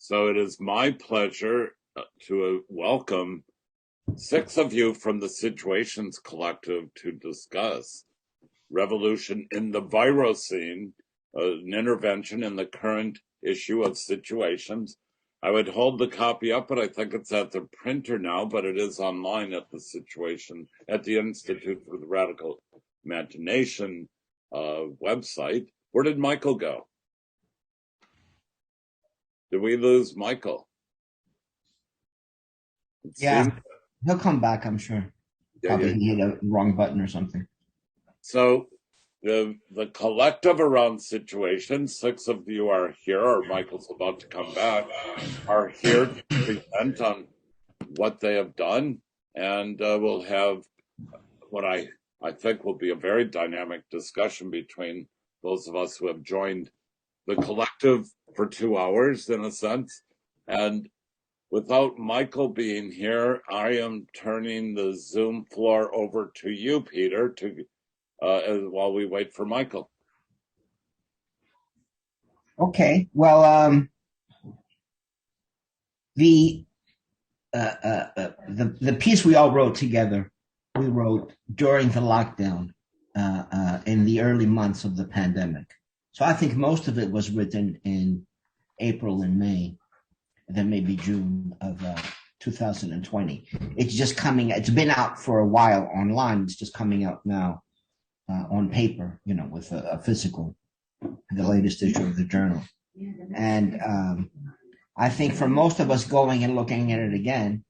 So it is my pleasure to welcome 6 of you from the Situations Collective to discuss Revolution in the Virocene, an intervention in the current issue of Situations. I would hold the copy up, but I think it's at the printer now, but it is online at the Institute for the Radical Imagination website. Where did Michael go? Did we lose Michael? He'll come back, I'm sure. Probably he hit a wrong button or something. So the collective around Situations, 6 of you are here, or Michael's about to come back, are here to present on what they have done, and we'll have what I think will be a very dynamic discussion between those of us who have joined the collective for 2 hours, in a sense. And without Michael being here, I am turning the Zoom floor over to you, Peter, while we wait for Michael. Okay. Well, the piece we all wrote together, we wrote during the lockdown in the early months of the pandemic. So I think most of it was written in April and May, and then maybe June of 2020. It's just coming, it's been out for a while online. It's just coming out now on paper, with a physical, the latest issue of the journal. And I think for most of us going and looking at it again,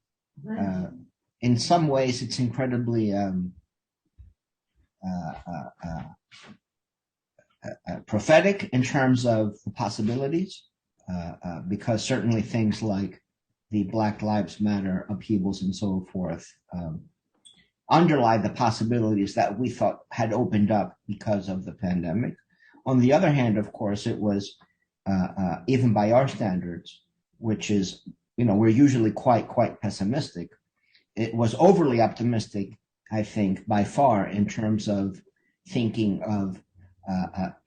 in some ways it's incredibly prophetic in terms of the possibilities, because certainly things like the Black Lives Matter upheavals and so forth underlie the possibilities that we thought had opened up because of the pandemic. On the other hand, of course, it was, even by our standards, which is, we're usually quite pessimistic, it was overly optimistic, I think, by far, in terms of thinking of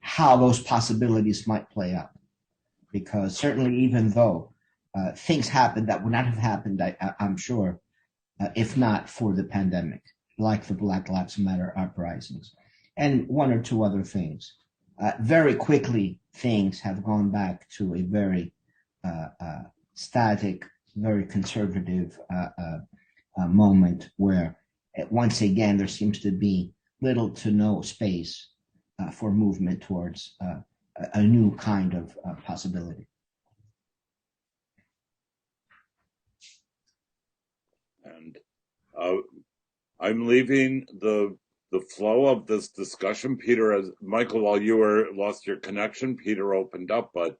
how those possibilities might play out. Because certainly, even though things happened that would not have happened, I'm sure, if not for the pandemic, like the Black Lives Matter uprisings, and 1 or 2 other things. Very quickly, things have gone back to a very static, very conservative moment where, once again, there seems to be little to no space for movement towards a new kind of possibility. And I'm leaving the flow of this discussion, Peter, as Michael, while you lost your connection, Peter opened up, but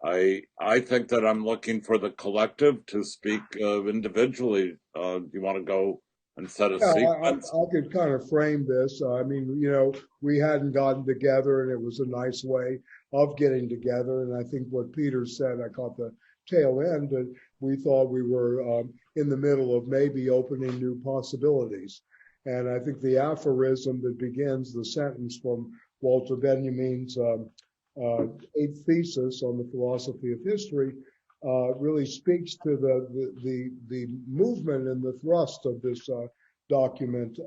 I think that I'm looking for the collective to speak individually. Do you want to go and set a sequence? I could kind of frame this. I mean, we hadn't gotten together, and it was a nice way of getting together. And I think what Peter said, I caught the tail end, that we thought we were in the middle of maybe opening new possibilities. And I think the aphorism that begins the sentence from Walter Benjamin's 8th thesis on the philosophy of history really speaks to the movement and the thrust of this document.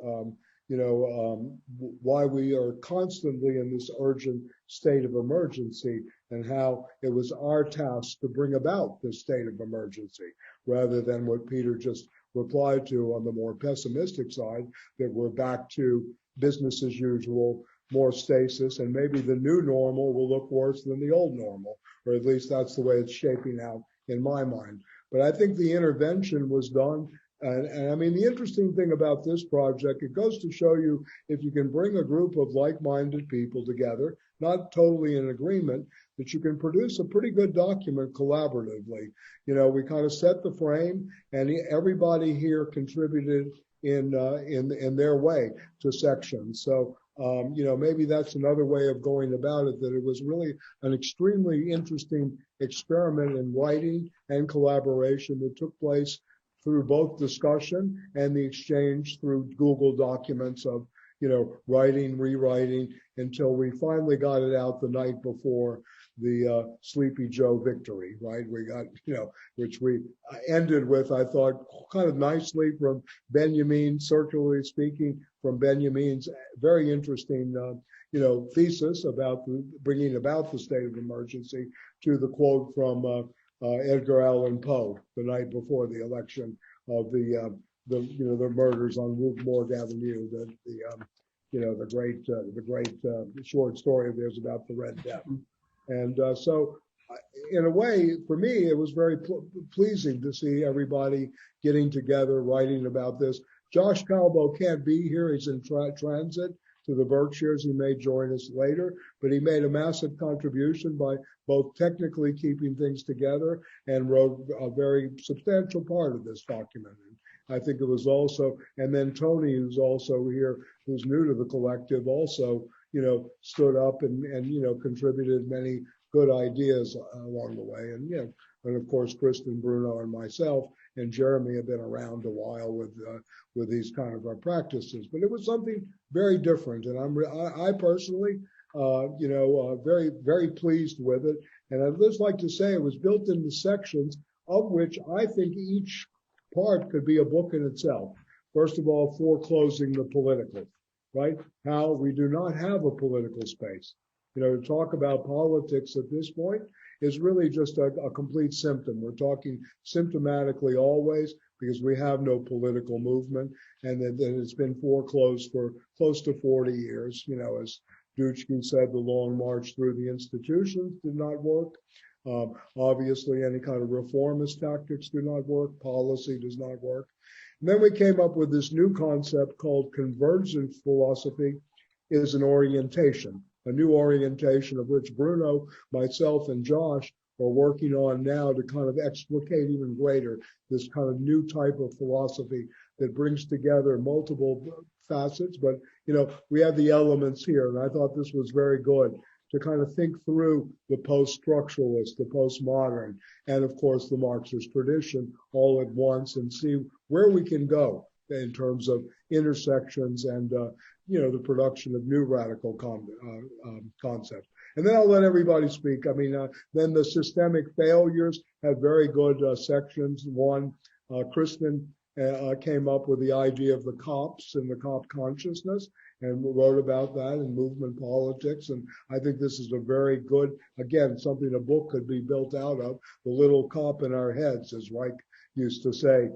Why we are constantly in this urgent state of emergency, and how it was our task to bring about this state of emergency, rather than what Peter just replied to on the more pessimistic side, that we're back to business as usual, more stasis, and maybe the new normal will look worse than the old normal, or at least that's the way it's shaping out in my mind. But I think the intervention was done. And I mean, the interesting thing about this project, it goes to show you, if you can bring a group of like-minded people together, not totally in agreement, that you can produce a pretty good document collaboratively. We kind of set the frame, and everybody here contributed in their way to sections. So, maybe that's another way of going about it, that it was really an extremely interesting experiment in writing and collaboration that took place through both discussion and the exchange through Google documents of, writing, rewriting, until we finally got it out the night before the Sleepy Joe victory, right? We got, which we ended with, I thought, kind of nicely from Benjamin, circularly speaking, from Benjamin's very interesting, thesis about bringing about the state of emergency, to the quote from Edgar Allan Poe the night before the election of the murders on Rookmore Avenue, the great short story of theirs about the Red Death. And so, in a way, for me, it was very pleasing to see everybody getting together, writing about this. Josh Calbo can't be here. He's in transit to the Berkshires. He may join us later, but he made a massive contribution by both technically keeping things together and wrote a very substantial part of this document. I think it was also, and then Tony, who's also here, who's new to the collective, also, stood up and contributed many good ideas along the way. And of course, Kristen, Bruno, and myself and Jeremy have been around a while with these kind of practices. But it was something very different, and I personally, very, very pleased with it. And I'd just like to say it was built into sections, of which I think each part could be a book in itself. First of all, foreclosing the political, right? How we do not have a political space. To talk about politics at this point is really just a complete symptom. We're talking symptomatically always, because we have no political movement, and that it's been foreclosed for close to 40 years. As Duchkin said, the long march through the institutions did not work. Obviously, any kind of reformist tactics do not work. Policy does not work. And then we came up with this new concept called convergent philosophy is an orientation, a new orientation of which Bruno, myself, and Josh are working on now to kind of explicate even greater this kind of new type of philosophy that brings together multiple facets. But, we have the elements here, and I thought this was very good to kind of think through the post-structuralist, the postmodern, and of course the Marxist tradition all at once, and see where we can go in terms of intersections and the production of new radical concepts. And then I'll let everybody speak. Then the systemic failures had very good sections. One, Kristen came up with the idea of the cops and the cop consciousness, and wrote about that in movement politics. And I think this is a very good, again, something a book could be built out of. The little cop in our heads, as Reich used to say,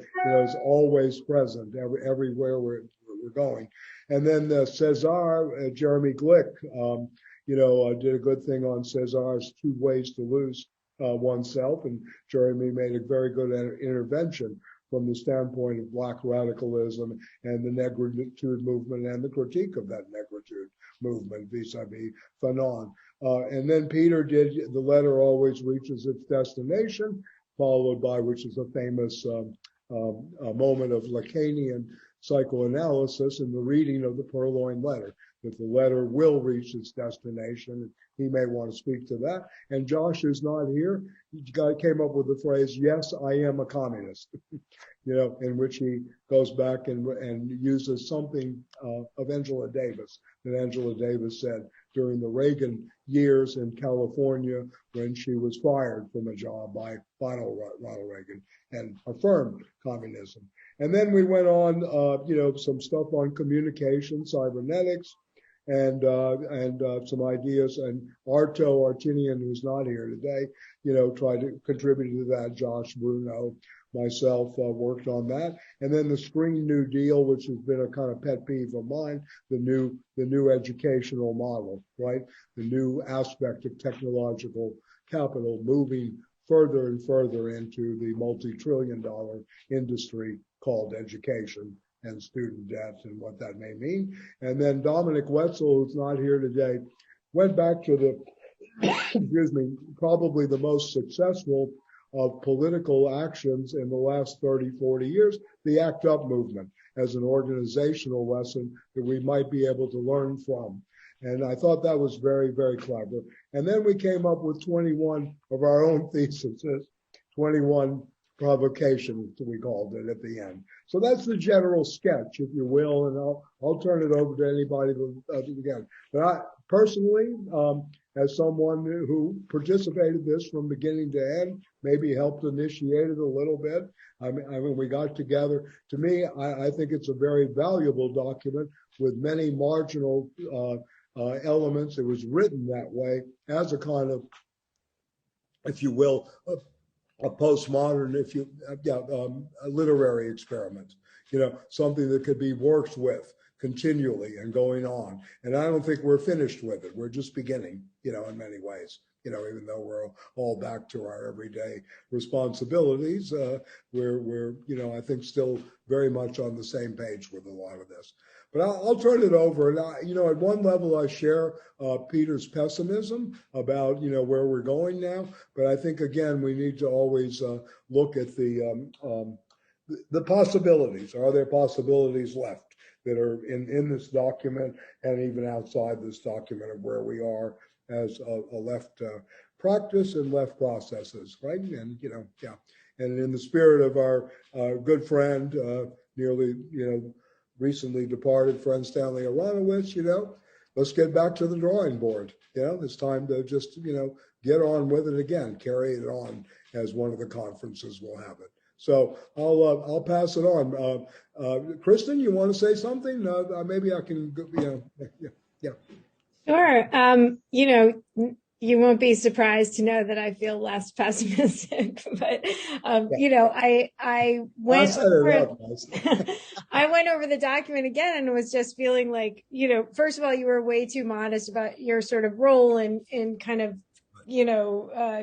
is always present everywhere we're going. And then Cesar, Jeremy Glick, did a good thing on Cesar's 2 ways to lose oneself. And Jeremy made a very good intervention from the standpoint of Black radicalism and the negritude movement and the critique of that negritude movement vis-a-vis Fanon. And then Peter did The Letter Always Reaches Its Destination, followed by, which is a famous moment of Lacanian psychoanalysis in the reading of the Purloined Letter, that the letter will reach its destination. He may want to speak to that. And Josh, who's not here, he came up with the phrase, "Yes, I am a communist," in which he goes back and uses something of Angela Davis, that Angela Davis said during the Reagan years in California when she was fired from a job by Ronald Reagan, and affirmed communism. And then we went on, some stuff on communication, cybernetics, and some ideas. And Arto Artinian, who's not here today, tried to contribute to that. Josh, Bruno, myself worked on that. And then the Green New Deal, which has been a kind of pet peeve of mine, the new educational model, right? The new aspect of technological capital moving further and further into the multi-trillion-dollar industry called education and student debt and what that may mean. And then Dominic Wetzel, who's not here today, went back to the, probably the most successful of political actions in the last 30, 40 years, the ACT UP movement, as an organizational lesson that we might be able to learn from. And I thought that was very, very clever. And then we came up with 21 of our own theses, 21 provocation, we called it at the end. So that's the general sketch, if you will, and I'll turn it over to anybody again. But I personally, as someone who participated this from beginning to end, maybe helped initiate it a little bit. I mean, we got together. To me, I think it's a very valuable document with many marginal elements. It was written that way as a kind of, if you will, a postmodern, a literary experiment, something that could be worked with continually and going on. And I don't think we're finished with it. We're just beginning, in many ways, even though we're all back to our everyday responsibilities, we're, I think still very much on the same page with a lot of this. But I'll turn it over. And, at one level, I share Peter's pessimism about, where we're going now. But I think, again, we need to always look at the possibilities. Are there possibilities left that are in this document and even outside this document of where we are as a left practice and left processes, right? And, yeah. And in the spirit of our good friend, nearly, recently departed friend Stanley Aronowitz, let's get back to the drawing board. It's time to just, get on with it again, carry it on as one of the conferences will have it. So I'll pass it on. Kristen, you want to say something? Maybe I can, yeah. Sure. You won't be surprised to know that I feel less pessimistic, but I went over, I went over the document again and was just feeling like, first of all, you were way too modest about your sort of role in kind of,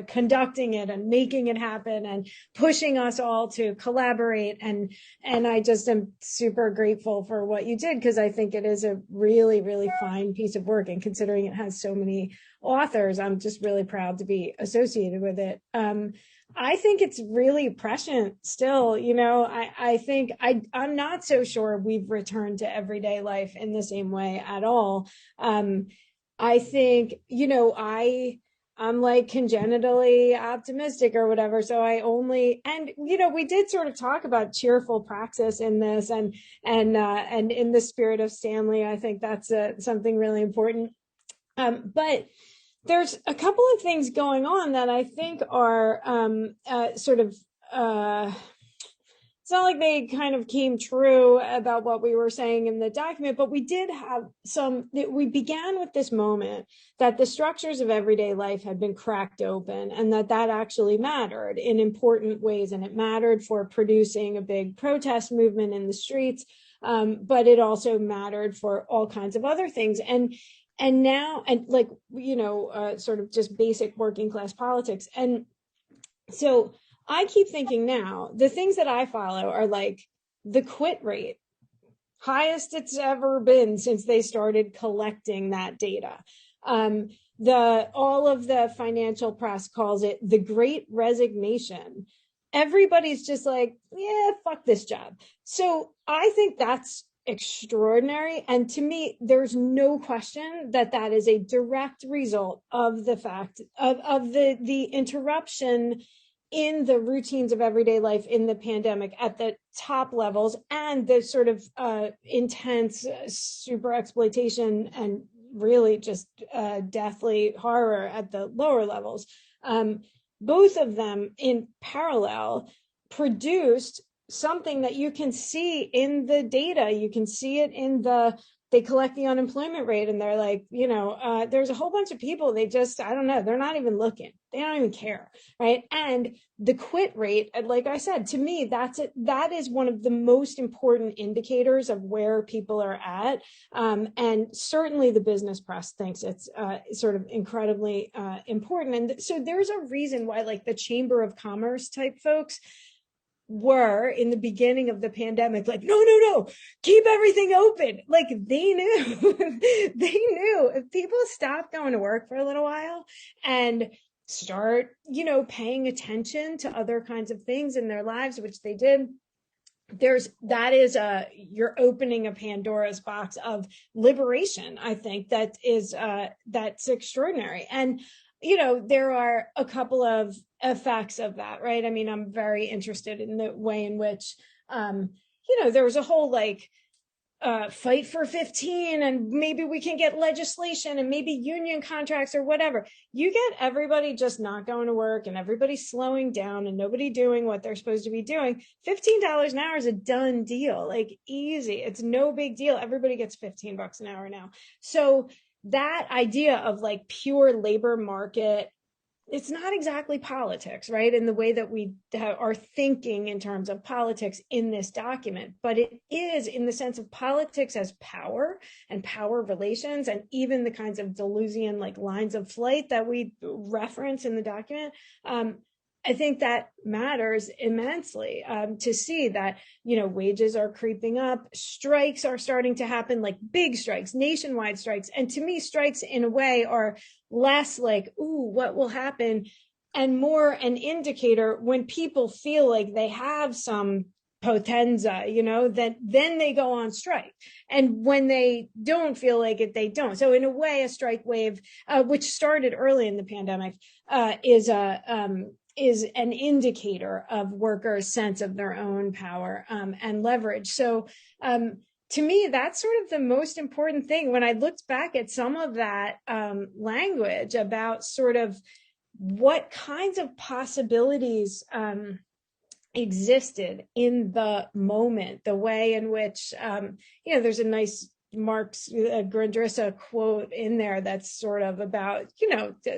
conducting it and making it happen and pushing us all to collaborate. And I just am super grateful for what you did, because I think it is a really, really fine piece of work. And considering it has so many authors, I'm just really proud to be associated with it. I think it's really prescient still. I think I'm not so sure we've returned to everyday life in the same way at all. I think, I'm like congenitally optimistic or whatever. So we did sort of talk about cheerful praxis in this, and in the spirit of Stanley, I think that's something really important. But there's a couple of things going on that I think are it's not like they kind of came true about what we were saying in the document, but we did have we began with this moment that the structures of everyday life had been cracked open, and that actually mattered in important ways. And it mattered for producing a big protest movement in the streets, but it also mattered for all kinds of other things. And now, sort of just basic working class politics. And so I keep thinking now, the things that I follow are like the quit rate, highest it's ever been since they started collecting that data. All of the financial press calls it the Great Resignation. Everybody's just like, yeah, fuck this job. So I think that's extraordinary. And to me, there's no question that is a direct result of the fact of the interruption in the routines of everyday life in the pandemic at the top levels, and the sort of intense super exploitation and really just deathly horror at the lower levels. Both of them in parallel produced something that you can see in the data. You can see it in they collect the unemployment rate, and they're like, there's a whole bunch of people, they just, I don't know, they're not even looking. They don't even care, right? And the quit rate, like I said, to me, that is one of the most important indicators of where people are at. And certainly the business press thinks it's sort of incredibly important. And so there's a reason why, like, the Chamber of Commerce type folks were in the beginning of the pandemic like, no, keep everything open. Like, they knew if people stop going to work for a little while and start, paying attention to other kinds of things in their lives, which they did, you're opening a Pandora's box of liberation. I think that's extraordinary. And there are a couple of effects of that, right? I mean, I'm very interested in the way in which, there was a whole like fight for 15 and maybe we can get legislation and maybe union contracts or whatever. You get everybody just not going to work and everybody slowing down and nobody doing what they're supposed to be doing. $15 an hour is a done deal, like easy. It's no big deal. Everybody gets $15 an hour now. So that idea of like pure labor market, it's not exactly politics, right? In the way that we are thinking in terms of politics in this document, but it is in the sense of politics as power and power relations, and even the kinds of Deleuzian like lines of flight that we reference in the document. I think that matters immensely, to see that, wages are creeping up, strikes are starting to happen, like big strikes, nationwide strikes. And to me, strikes in a way are less like, ooh, what will happen, and more an indicator when people feel like they have some potenza, then they go on strike. And when they don't feel like it, they don't. So in a way, a strike wave, which started early in the pandemic, is an indicator of workers' sense of their own power and leverage. So to me, that's sort of the most important thing. When I looked back at some of that language about sort of what kinds of possibilities existed in the moment, the way in which, there's a nice Marx Grundrisse quote in there that's sort of about,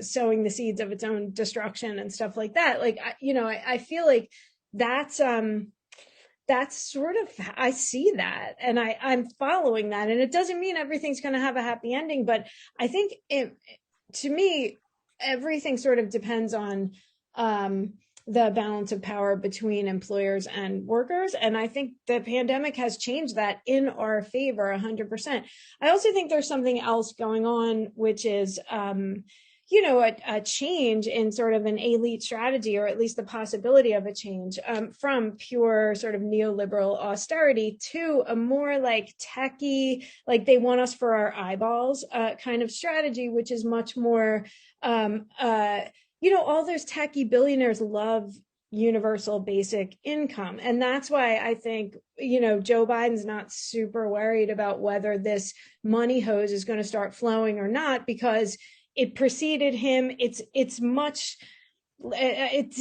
sowing the seeds of its own destruction and stuff like that. Like, I feel like that's sort of, I see that and I'm following that. And it doesn't mean everything's going to have a happy ending, but I think to me, everything sort of depends on the balance of power between employers and workers. And I think the pandemic has changed that in our favor 100%. I also think there's something else going on, which is, a change in sort of an elite strategy, or at least the possibility of a change from pure sort of neoliberal austerity to a more like techie, like they want us for our eyeballs kind of strategy, which is much more, all those techie billionaires love universal basic income. And that's why I think, Joe Biden's not super worried about whether this money hose is going to start flowing or not, because it preceded him. It's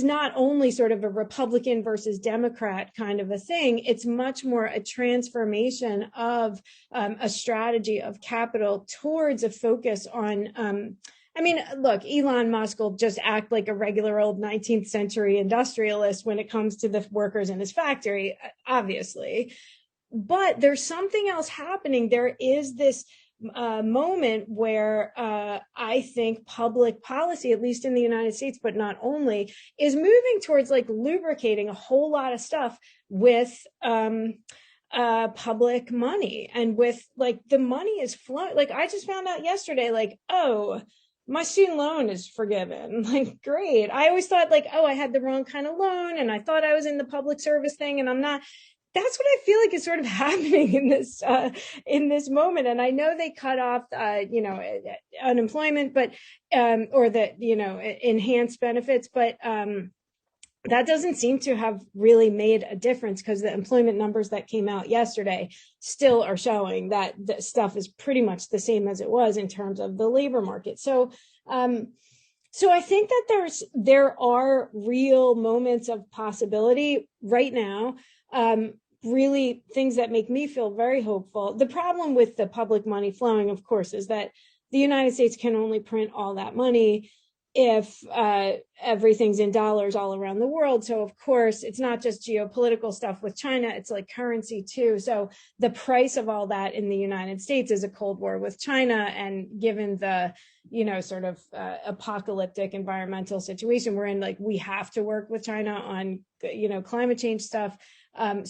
not only sort of a Republican versus Democrat kind of a thing. It's much more a transformation of a strategy of capital towards a focus on, look, Elon Musk will just act like a regular old 19th century industrialist when it comes to the workers in his factory, obviously. But there's something else happening. There is this moment where I think public policy, at least in the United States, but not only, is moving towards like lubricating a whole lot of stuff with public money, and with like the money is flowing. Like I just found out yesterday, like, oh, my student loan is forgiven. Like, great. I always thought like, oh, I had the wrong kind of loan and I thought I was in the public service thing and I'm not. That's what I feel like is sort of happening in this moment. And I know they cut off, unemployment, but, or the, enhanced benefits, but, that doesn't seem to have really made a difference, because the employment numbers that came out yesterday still are showing that the stuff is pretty much the same as it was in terms of the labor market. So I think that there are real moments of possibility right now, really things that make me feel very hopeful. The problem with the public money flowing, of course, is that the United States can only print all that money if everything's in dollars all around the world. So of course, it's not just geopolitical stuff with China, it's like currency too. So the price of all that in the United States is a Cold War with China. And given the, sort of apocalyptic environmental situation we're in, like we have to work with China on, climate change stuff. And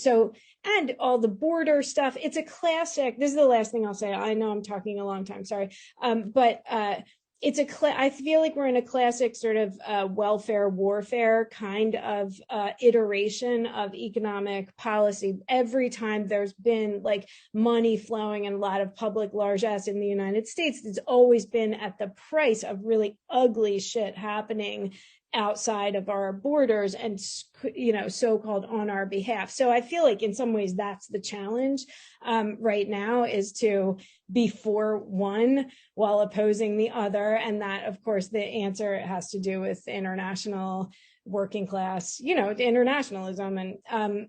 all the border stuff, it's a classic. This is the last thing I'll say. I know I'm talking a long time, sorry. But I feel like we're in a classic sort of welfare warfare kind of iteration of economic policy. Every time there's been like money flowing and a lot of public largesse in the United States, it's always been at the price of really ugly shit happening outside of our borders and, so-called on our behalf. So I feel like in some ways that's the challenge right now, is to be for one while opposing the other. And that, of course, the answer has to do with international working class, internationalism. And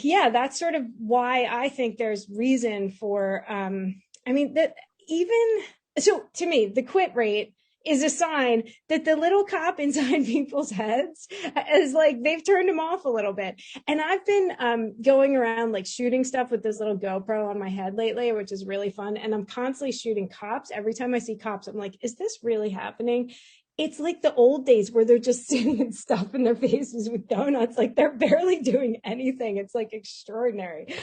yeah, that's sort of why I think there's reason for, that even, so to me, the quit rate is a sign that the little cop inside people's heads is like, they've turned him off a little bit. And I've been going around like shooting stuff with this little GoPro on my head lately, which is really fun. And I'm constantly shooting cops. Every time I see cops, I'm like, is this really happening? It's like the old days where they're just sitting and stuffing their faces with donuts. Like they're barely doing anything. It's like extraordinary.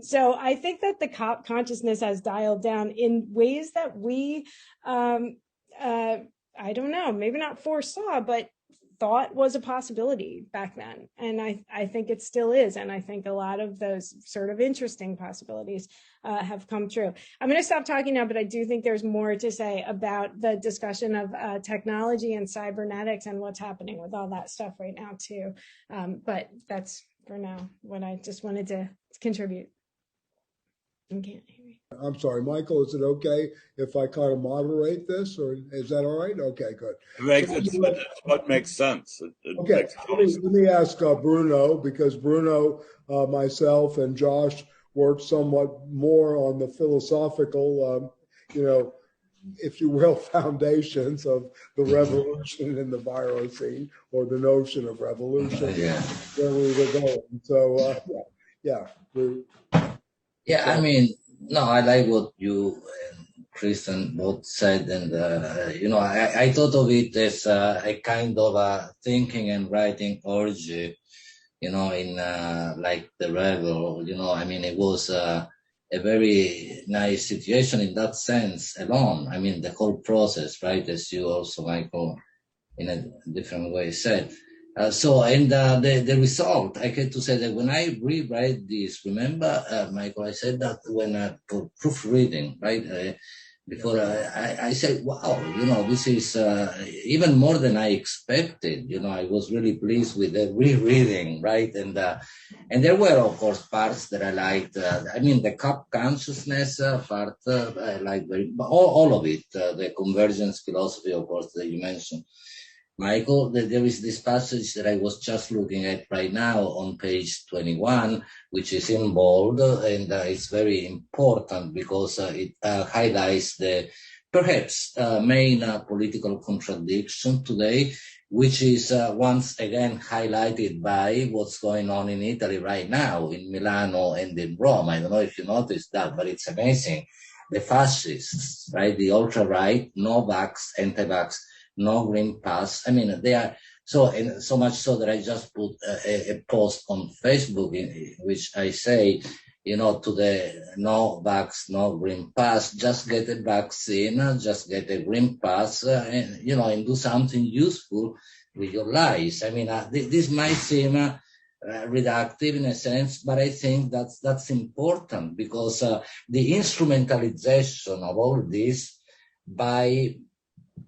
So I think that the cop consciousness has dialed down in ways that we, I don't know, maybe not foresaw, but thought was a possibility back then. And I think it still is. And I think a lot of those sort of interesting possibilities have come true. I'm going to stop talking now, but I do think there's more to say about the discussion of technology and cybernetics and what's happening with all that stuff right now too. But that's for now what I just wanted to contribute. Okay. I'm sorry, Michael, is it okay if I kind of moderate this, or is that all right? Okay, good. It's what makes sense. Okay, let me ask Bruno, because Bruno, myself, and Josh worked somewhat more on the philosophical, if you will, foundations of the revolution in the Virocene, or the notion of revolution, where we were going. So, yeah. Yeah, I mean, no, I like what you and Kristen both said, and I thought of it as a kind of a thinking and writing urge, in like the rebel. I mean, it was a very nice situation in that sense alone. I mean, the whole process, right? As you also, Michael, in a different way said. The result, I had to say that when I rewrite this, remember, Michael, I said that when for proofreading, right? Before I said, wow, this is even more than I expected. I was really pleased with the rereading, right? And there were, of course, parts that I liked. The cup consciousness part, I liked all of it. The convergence philosophy, of course, that you mentioned, Michael, there is this passage that I was just looking at right now on page 21, which is in bold, and it's very important because it highlights the perhaps main political contradiction today, which is once again highlighted by what's going on in Italy right now, in Milano and in Rome. I don't know if you noticed that, but it's amazing. The fascists, right, the ultra-right, no-vax, anti-vax, no green pass. I mean, they are so much so that I just put a post on Facebook in which I say, to the no vax, no green pass, just get a vaccine, just get a green pass, and do something useful with your lives. I mean, this might seem reductive in a sense, but I think that's important because the instrumentalization of all this by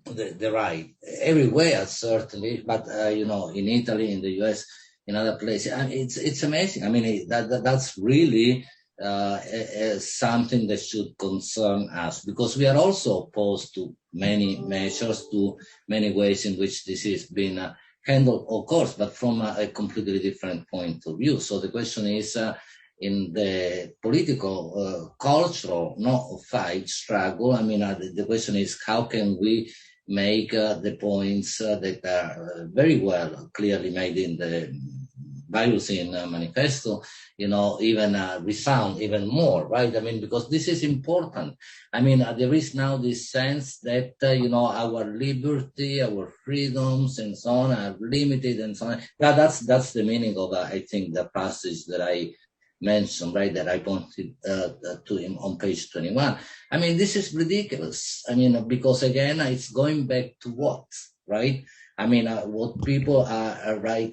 the right everywhere, certainly, but in Italy, in the US, in other places, and it's amazing. I mean, that's really something that should concern us, because we are also opposed to many measures, to many ways in which this is being handled, of course, but from a completely different point of view. So the question is, in the political, cultural, fight, struggle, I mean, the question is, how can we make the points that are very well clearly made in the Virocene manifesto, even resound even more, right? I mean, because this is important. I mean, there is now this sense that, our liberty, our freedoms and so on are limited and so on. That's the meaning of, I think, the passage that I mentioned, right, that I pointed to him on page 21. I mean, this is ridiculous. I mean, because again, it's going back to what, right? I mean, what people are right,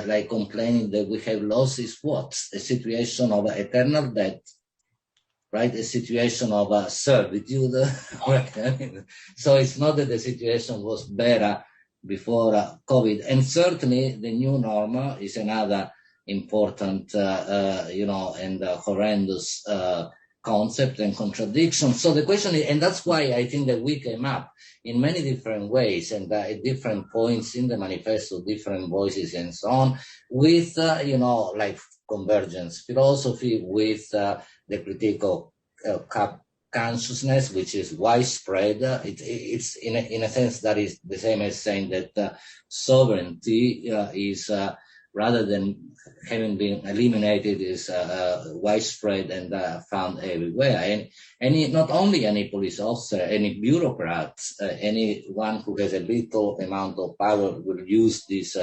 like complaining that we have lost is what? A situation of eternal debt, right, a situation of servitude. Right? I mean, so it's not that the situation was better before COVID, and certainly the new normal is another important, and horrendous concept and contradiction. So the question is, and that's why I think that we came up in many different ways and at different points in the manifesto, different voices and so on, with, like convergence philosophy, with the critique of consciousness, which is widespread. It's in a sense that is the same as saying that sovereignty is rather than having been eliminated, is widespread and found everywhere. And not only any police officer, any bureaucrat, anyone who has a little amount of power will use this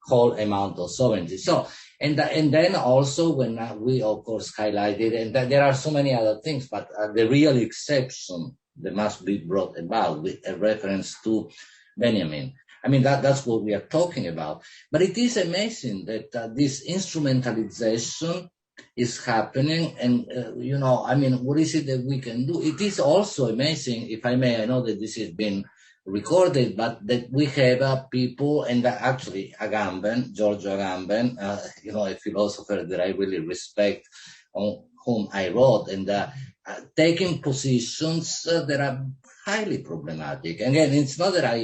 whole amount of sovereignty. So, and then also when we of course highlighted, and there are so many other things, but the real exception that must be brought about with a reference to Benjamin. I mean, that's what we are talking about. But it is amazing that this instrumentalization is happening. And, what is it that we can do? It is also amazing, if I may, I know that this has been recorded, but that we have people, and actually Agamben, Giorgio Agamben, a philosopher that I really respect, on whom I wrote, and taking positions that are highly problematic. Again, it's not that I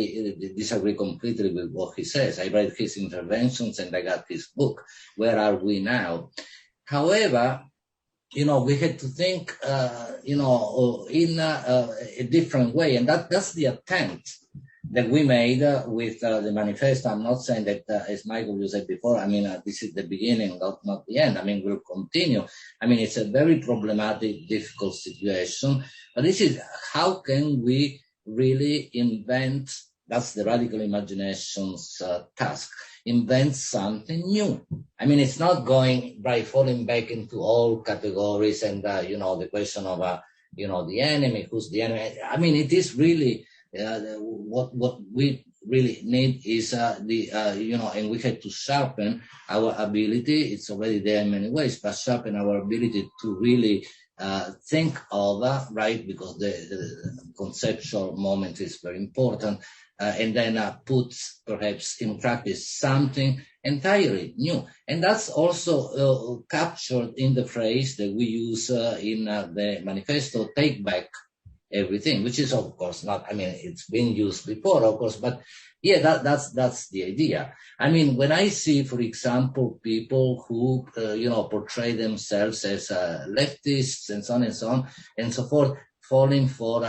disagree completely with what he says. I read his interventions and I got his book, Where Are We Now? However, we had to think, in a different way. And that's the attempt that we made with the manifesto. I'm not saying that, as Michael, you said before, this is the beginning, not the end. We'll continue. It's a very problematic, difficult situation. But this is how can we really invent, that's the radical imagination's task, invent something new. It's not going by falling back into all categories and, the question of, the enemy, who's the enemy. It is really, what we really need is and we have to sharpen our ability. It's already there in many ways, but sharpen our ability to really think of, right, because the conceptual moment is very important, and then put perhaps in practice something entirely new. And that's also captured in the phrase that we use in the manifesto, take back everything, which is of course not, it's been used before, of course, but yeah, that's the idea. When I see, for example, people who, portray themselves as leftists and so on and so forth, falling for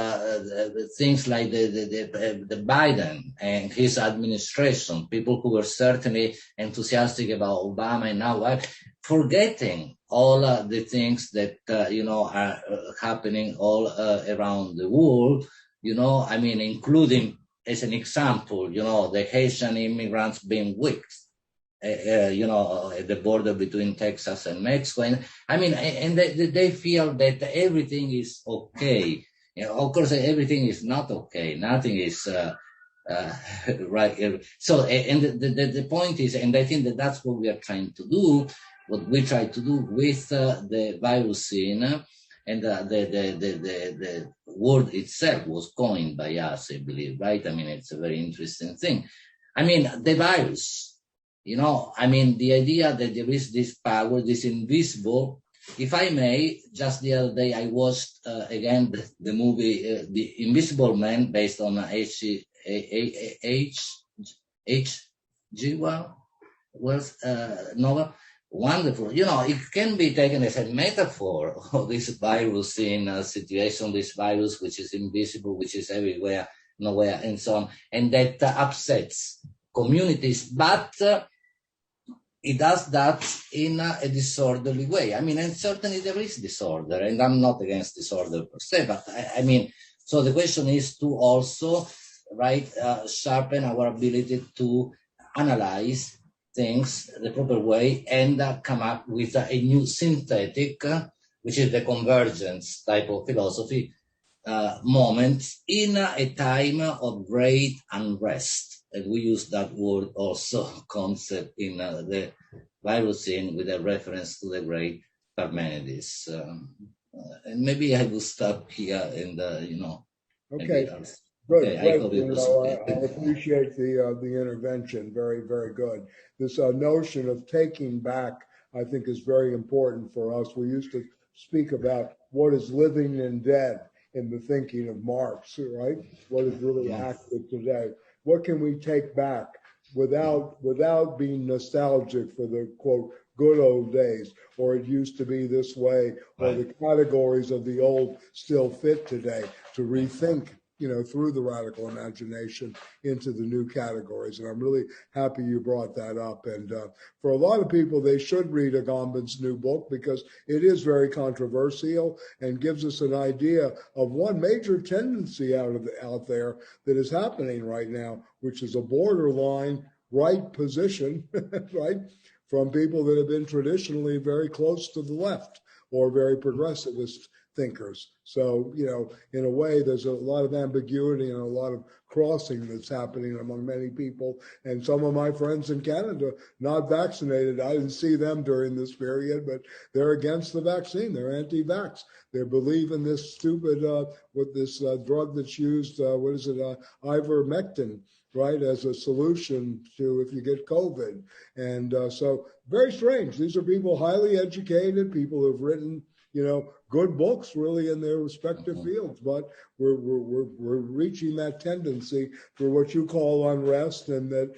things like the Biden and his administration, people who were certainly enthusiastic about Obama and now forgetting all the things that, are happening all around the world, including, as an example, the Haitian immigrants being whipped, at the border between Texas and Mexico. And they feel that everything is okay. Of course, everything is not okay. Nothing is right. So, and the point is, and I think that that's what we are trying to do, what we try to do with the Virocene, and the word itself was coined by us, I believe, right? It's a very interesting thing. The virus, the idea that there is this power, this invisible. If I may, just the other day I watched again the movie The Invisible Man, based on H.G. Wells' novel. Wonderful. It can be taken as a metaphor of this virus in situation, this virus which is invisible, which is everywhere, nowhere, and so on, and that upsets communities, but it does that in a disorderly way. And certainly there is disorder, and I'm not against disorder per se, but so the question is to also, right, sharpen our ability to analyze things the proper way and come up with a new synthetic, which is the convergence type of philosophy, moment in a time of great unrest. And we use that word also, concept, in the Virocene with a reference to the great Parmenides. And maybe I will stop here and, Okay. else. Good, Okay, great. I hope it was okay. I appreciate the intervention. Very, very good. This notion of taking back, I think, is very important for us. We used to speak about what is living and dead in the thinking of Marx, right? What is really active today? What can we take back without being nostalgic for the quote good old days, or it used to be this way, or the categories of the old still fit today, to rethink, through the radical imagination into the new categories. And I'm really happy you brought that up. And for a lot of people, they should read Agamben's new book because it is very controversial and gives us an idea of one major tendency out there that is happening right now, which is a borderline right position, right, from people that have been traditionally very close to the left or very progressivist thinkers. So, in a way, there's a lot of ambiguity and a lot of crossing that's happening among many people. And some of my friends in Canada, not vaccinated, I didn't see them during this period, but they're against the vaccine. They're anti-vax. They believe in this stupid, with this drug that's used, ivermectin, right, as a solution to if you get COVID. And so very strange. These are people highly educated, people who've written, good books really in their respective fields, but we're reaching that tendency for what you call unrest, and that,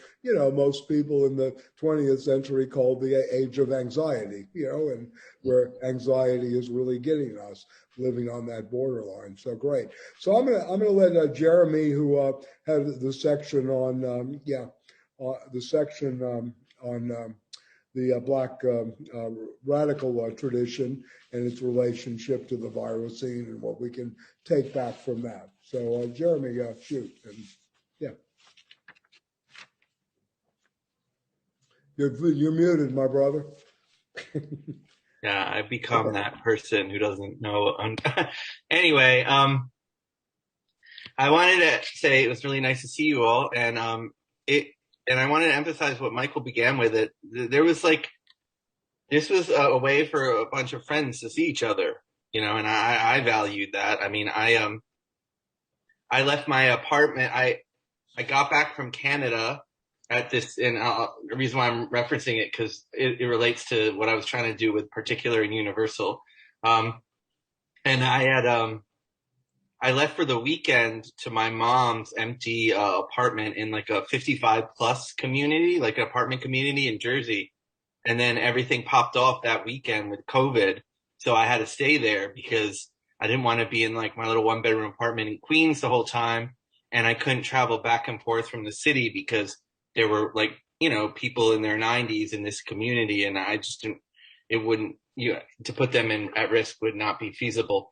most people in the 20th century called the age of anxiety, and where anxiety is really getting us living on that borderline. So great. So I'm gonna let Jeremy, who had the section on the Black radical tradition and its relationship to the Virocene and what we can take back from that. So Jeremy, shoot. And yeah. You're muted, my brother. Yeah, I've become that person who doesn't know. Anyway, I wanted to say it was really nice to see you all, and I wanted to emphasize what Michael began with. It there was this was a way for a bunch of friends to see each other, and I valued that. I mean, I left my apartment. I got back from Canada at this, and the reason why I'm referencing it because it relates to what I was trying to do with Particular and Universal. And I had I left for the weekend to my mom's empty apartment in a 55 plus community, like an apartment community in Jersey. And then everything popped off that weekend with COVID. So I had to stay there because I didn't want to be in my little 1-bedroom apartment in Queens the whole time. And I couldn't travel back and forth from the city because there were people in their 90s in this community. And I just didn't, it wouldn't, to put them at risk would not be feasible.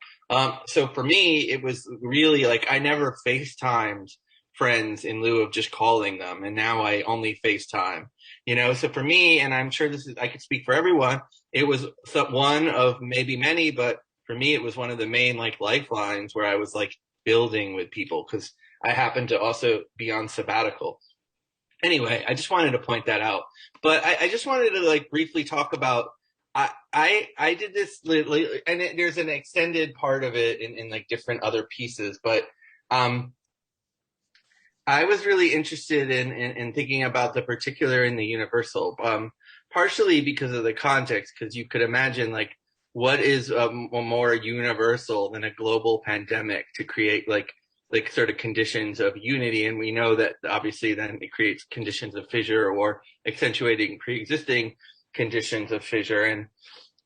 So for me, it was really I never FaceTimed friends in lieu of just calling them. And now I only FaceTime, so for me, and I'm sure I could speak for everyone, it was one of maybe many, but for me, it was one of the main lifelines where I was building with people because I happened to also be on sabbatical. Anyway, I just wanted to point that out, but I just wanted to briefly talk about, I did this lately, and there's an extended part of it in different other pieces, but, I was really interested in thinking about the Particular and the Universal, partially because of the context, because you could imagine what is more universal than a global pandemic to create sort of conditions of unity. And we know that obviously then it creates conditions of fissure or accentuating pre-existing conditions of fissure. And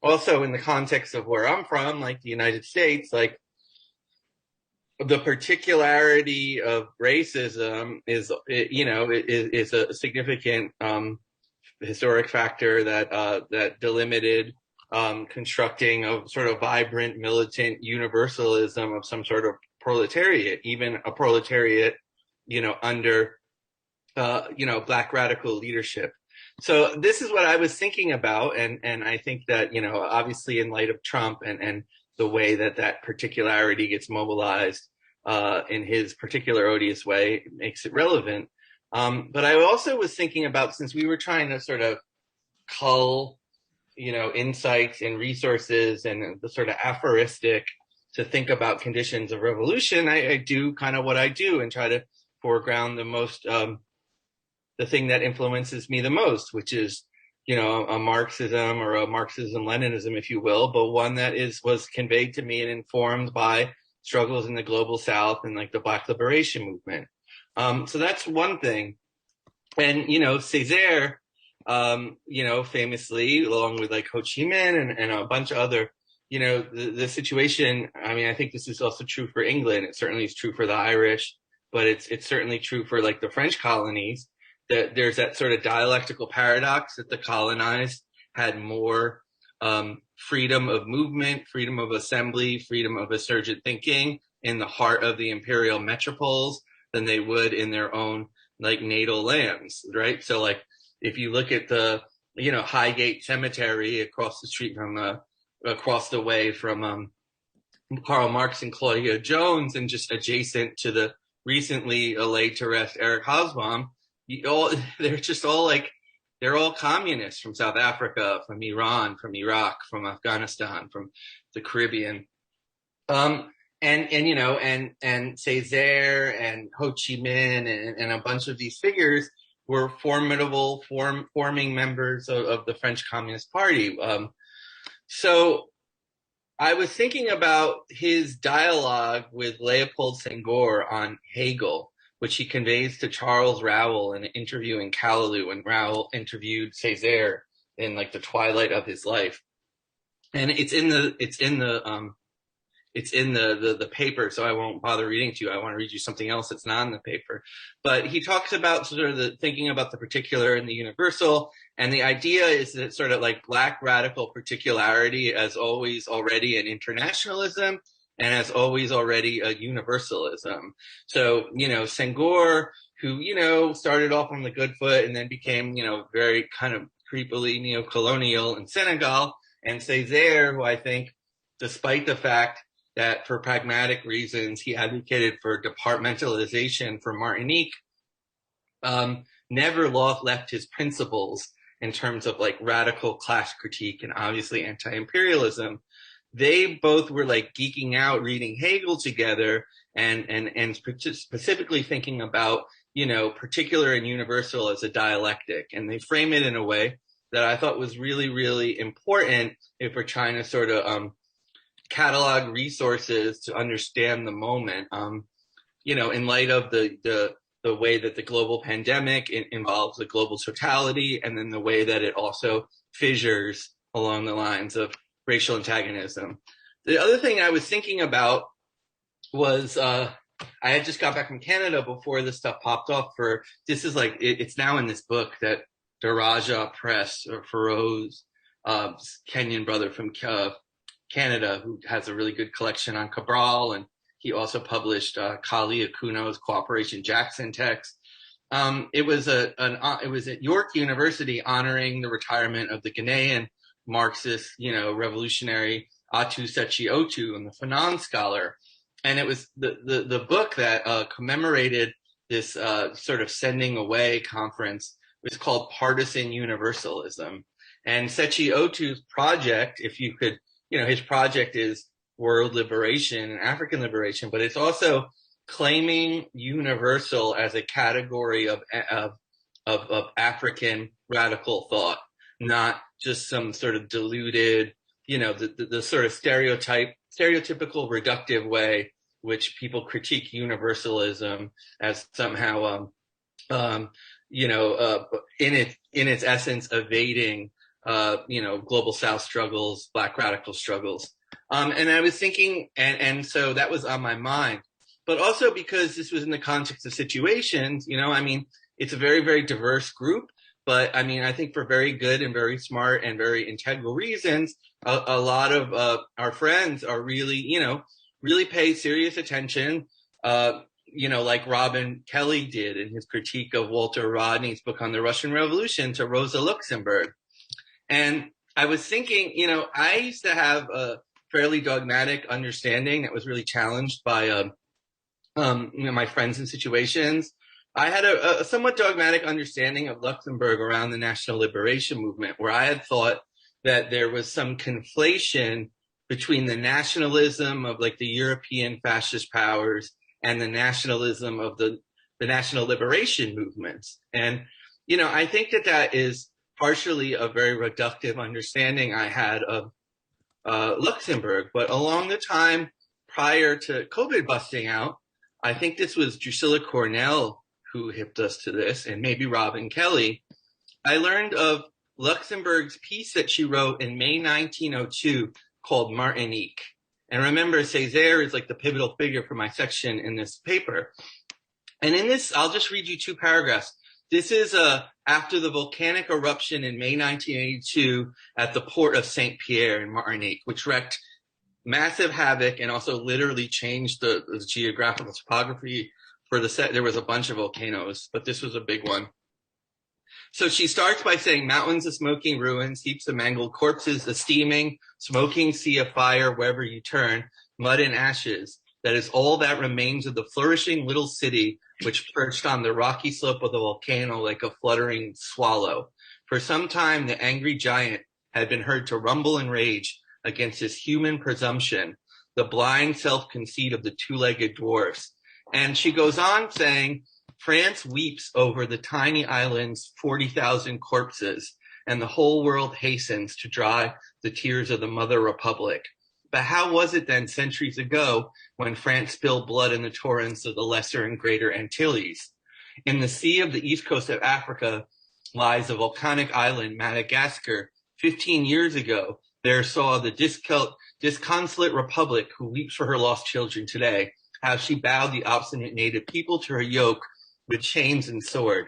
also in the context of where I'm from, the United States, the particularity of racism is a significant historic factor that delimited constructing of sort of vibrant militant universalism of some sort of proletariat, even a proletariat, under Black radical leadership. So this is what I was thinking about, and I think that obviously in light of Trump and the way that particularity gets mobilized in his particular odious way makes it relevant. But I also was thinking about, since we were trying to sort of cull, insights and resources and the sort of aphoristic to think about conditions of revolution, I do kind of what I do and try to foreground the thing that influences me the most, which is, a Marxism or a Marxism-Leninism, if you will, but one that was conveyed to me and informed by struggles in the global South and like the Black liberation movement. So that's one thing. And, Césaire, famously, along with like Ho Chi Minh and a bunch of other, the situation, I think this is also true for England. It certainly is true for the Irish, but it's certainly true for like the French colonies, that there's that sort of dialectical paradox that the colonized had more freedom of movement, freedom of assembly, freedom of insurgent thinking in the heart of the imperial metropoles than they would in their own like natal lands, right? So like if you look at the Highgate Cemetery across the street across the way from Karl Marx and Claudia Jones, and just adjacent to the recently laid to rest Eric Hobsbawm, they're all communists from South Africa, from Iran, from Iraq, from Afghanistan, from the Caribbean. And Césaire and Ho Chi Minh and a bunch of these figures were formidable forming members of the French Communist Party. So I was thinking about his dialogue with Leopold Senghor on Hegel, which he conveys to Charles Rowell in an interview in Callaloo when Rowell interviewed Césaire in like the twilight of his life. And it's in the paper, so I won't bother reading to you. I want to read you something else that's not in the paper. But he talks about sort of the thinking about the particular and the universal. And the idea is that sort of like Black radical particularity as always already an internationalism, and as always already a universalism. So, Senghor, who, started off on the good foot and then became, very kind of creepily neo-colonial in Senegal, and Césaire, who I think, despite the fact that for pragmatic reasons he advocated for departmentalization for Martinique, never left his principles in terms of like radical class critique and obviously anti-imperialism. They both were like geeking out reading Hegel together and specifically thinking about, particular and universal as a dialectic. And they frame it in a way that I thought was really, really important if we're trying to sort of catalog resources to understand the moment, in light of the way that the global pandemic involves the global totality, and then the way that it also fissures along the lines of racial antagonism. The other thing I was thinking about was I had just got back from Canada before this stuff popped off. It's now in this book that Daraja Press, or Feroz, Kenyan brother from Canada, who has a really good collection on Cabral, and he also published Kali Akuno's Cooperation Jackson text. It was at York University honoring the retirement of the Ghanaian Marxist, revolutionary Atu Sechi Otu, and the Fanon scholar. And it was the book that commemorated this sort of sending away conference. It was called Partisan Universalism. And Sechi Otu's project, if you could, his project is world liberation and African liberation, but it's also claiming universal as a category of African radical thought, not just some sort of diluted, the sort of stereotypical reductive way which people critique universalism as somehow, in its essence, evading, global South struggles, Black radical struggles. And I was thinking, and so that was on my mind, but also because this was in the context of situations, it's a very, very diverse group. But I think for very good and very smart and very integral reasons, a lot of our friends are really, really pay serious attention, like Robin Kelly did in his critique of Walter Rodney's book on the Russian Revolution, to Rosa Luxemburg. And I was thinking, I used to have a fairly dogmatic understanding that was really challenged by, my friends and situations. I had a somewhat dogmatic understanding of Luxemburg around the national liberation movement, where I had thought that there was some conflation between the nationalism of like the European fascist powers and the nationalism of the national liberation movements. And, you know, I think that that is partially a very reductive understanding I had of Luxembourg. But along the time prior to COVID busting out, I think this was Drusilla Cornell who hipped us to this, and maybe Robin Kelly. I learned of Luxembourg's piece that she wrote in May 1902 called Martinique. And remember, Césaire is like the pivotal figure for my section in this paper. And in this, I'll just read you two paragraphs. This is after the volcanic eruption in May 1982 at the port of Saint Pierre in Martinique, which wreaked massive havoc and also literally changed the geographical topography for the set. There was a bunch of volcanoes, but this was a big one. So she starts by saying, mountains of smoking ruins, heaps of mangled corpses, a steaming, smoking sea of fire wherever you turn, mud and ashes. That is all that remains of the flourishing little city which perched on the rocky slope of the volcano like a fluttering swallow. For some time, the angry giant had been heard to rumble and rage against his human presumption, the blind self-conceit of the two-legged dwarfs. And she goes on saying, France weeps over the tiny island's 40,000 corpses, and the whole world hastens to dry the tears of the mother republic. But how was it then centuries ago when France spilled blood in the torrents of the Lesser and Greater Antilles? In the sea of the east coast of Africa lies a volcanic island, Madagascar. 15 years ago, there saw the disconsolate republic who weeps for her lost children today, how she bowed the obstinate native people to her yoke with chains and sword.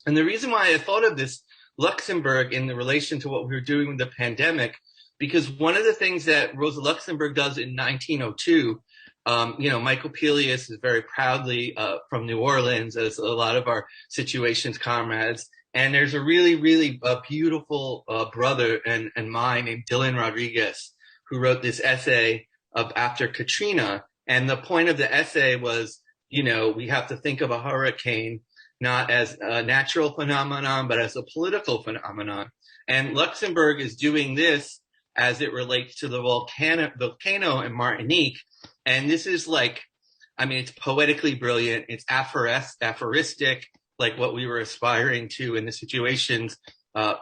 And the reason why I thought of this Luxembourg in the relation to what we were doing with the pandemic, because one of the things that Rosa Luxemburg does in 1902, Michael Pelias is very proudly from New Orleans, as a lot of our Situations comrades. And there's a really, really beautiful brother and mine named Dylan Rodriguez, who wrote this essay of After Katrina. And the point of the essay was, we have to think of a hurricane not as a natural phenomenon, but as a political phenomenon. And Luxembourg is doing this as it relates to the volcano in Martinique. And this is it's poetically brilliant. It's aphoristic, like what we were aspiring to in the Situations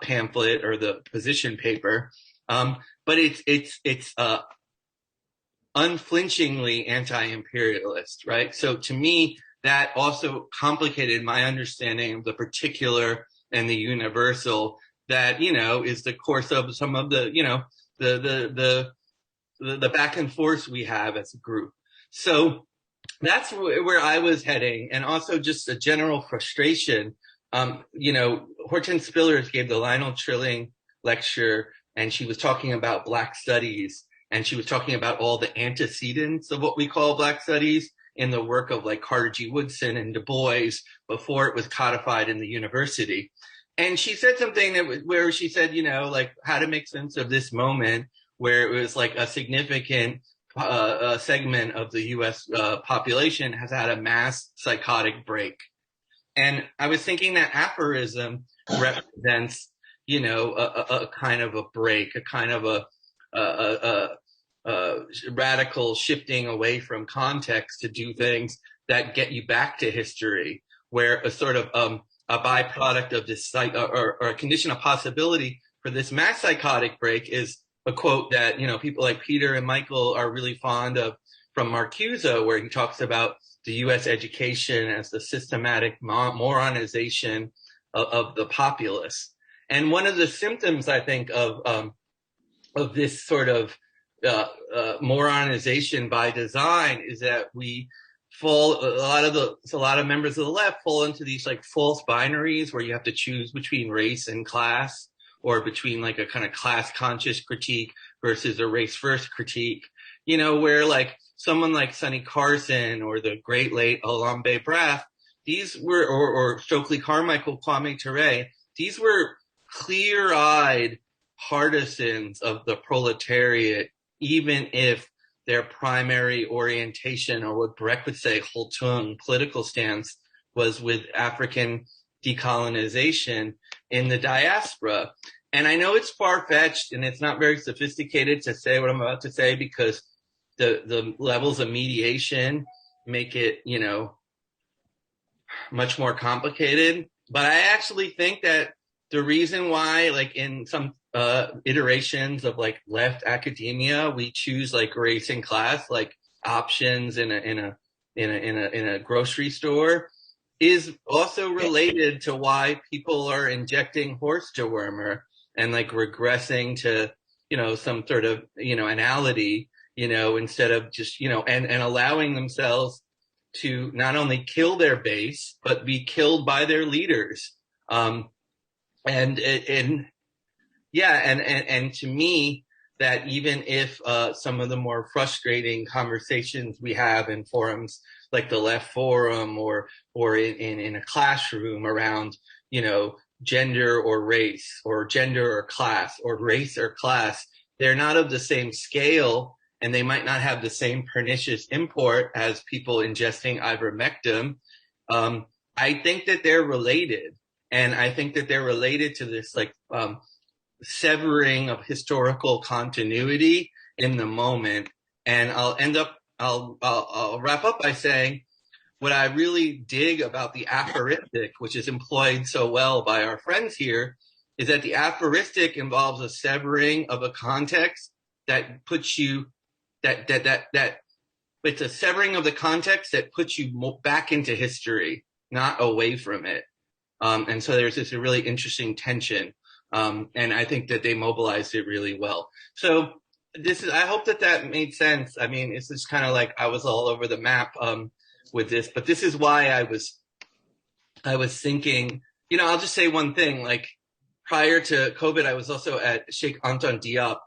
pamphlet or the position paper. But it's unflinchingly anti-imperialist, right? So to me, that also complicated my understanding of the particular and the universal that, is the course of some of the, the back and forth we have as a group. So that's where I was heading. And also just a general frustration. Hortense Spillers gave the Lionel Trilling lecture, and she was talking about Black studies. And she was talking about all the antecedents of what we call Black studies in the work of like Carter G. Woodson and Du Bois before it was codified in the university. And she said something where she said, how to make sense of this moment where it was like a significant segment of the U.S. Population has had a mass psychotic break. And I was thinking that aphorism represents, a kind of a break, a kind of a radical shifting away from context to do things that get you back to history, where a sort of a byproduct of this or a condition of possibility for this mass psychotic break is a quote that people like Peter and Michael are really fond of from Marcuse, where he talks about the U.S. education as the systematic moronization of the populace. And one of the symptoms, I think, of this sort of moronization by design is that we fall, a lot of members of the left fall into these like false binaries where you have to choose between race and class, or between like a kind of class conscious critique versus a race first critique, where like someone like Sonny Carson or the great late Alain Braff, these were, or Stokely Carmichael, Kwame Ture, these were clear-eyed partisans of the proletariat, even if their primary orientation, or what Brecht would say, Haltung political stance, was with African decolonization in the diaspora. And I know it's far-fetched and it's not very sophisticated to say what I'm about to say because the levels of mediation make it, much more complicated. But I actually think that the reason why, like in some iterations of like left academia, we choose like race and class like options in a grocery store is also related to why people are injecting horse dewormer and like regressing to some sort of anality instead of just and allowing themselves to not only kill their base but be killed by their leaders. And to me, that even if some of the more frustrating conversations we have in forums like the Left Forum or in a classroom around gender or race or gender or class or race or class, they're not of the same scale and they might not have the same pernicious import as people ingesting ivermectin. I think that they're related, and I think that they're related to this severing of historical continuity in the moment. And I'll wrap up by saying what I really dig about the aphoristic, which is employed so well by our friends here, is that the aphoristic involves a severing of a context that puts you that it's a severing of the context that puts you back into history, not away from it. And so there's this really interesting tension. And I think that they mobilized it really well. So I hope that made sense. I mean, it's just kind of like I was all over the map with this, but this is why I was thinking, I'll just say one thing, like prior to COVID, I was also at Sheikh Anta Diop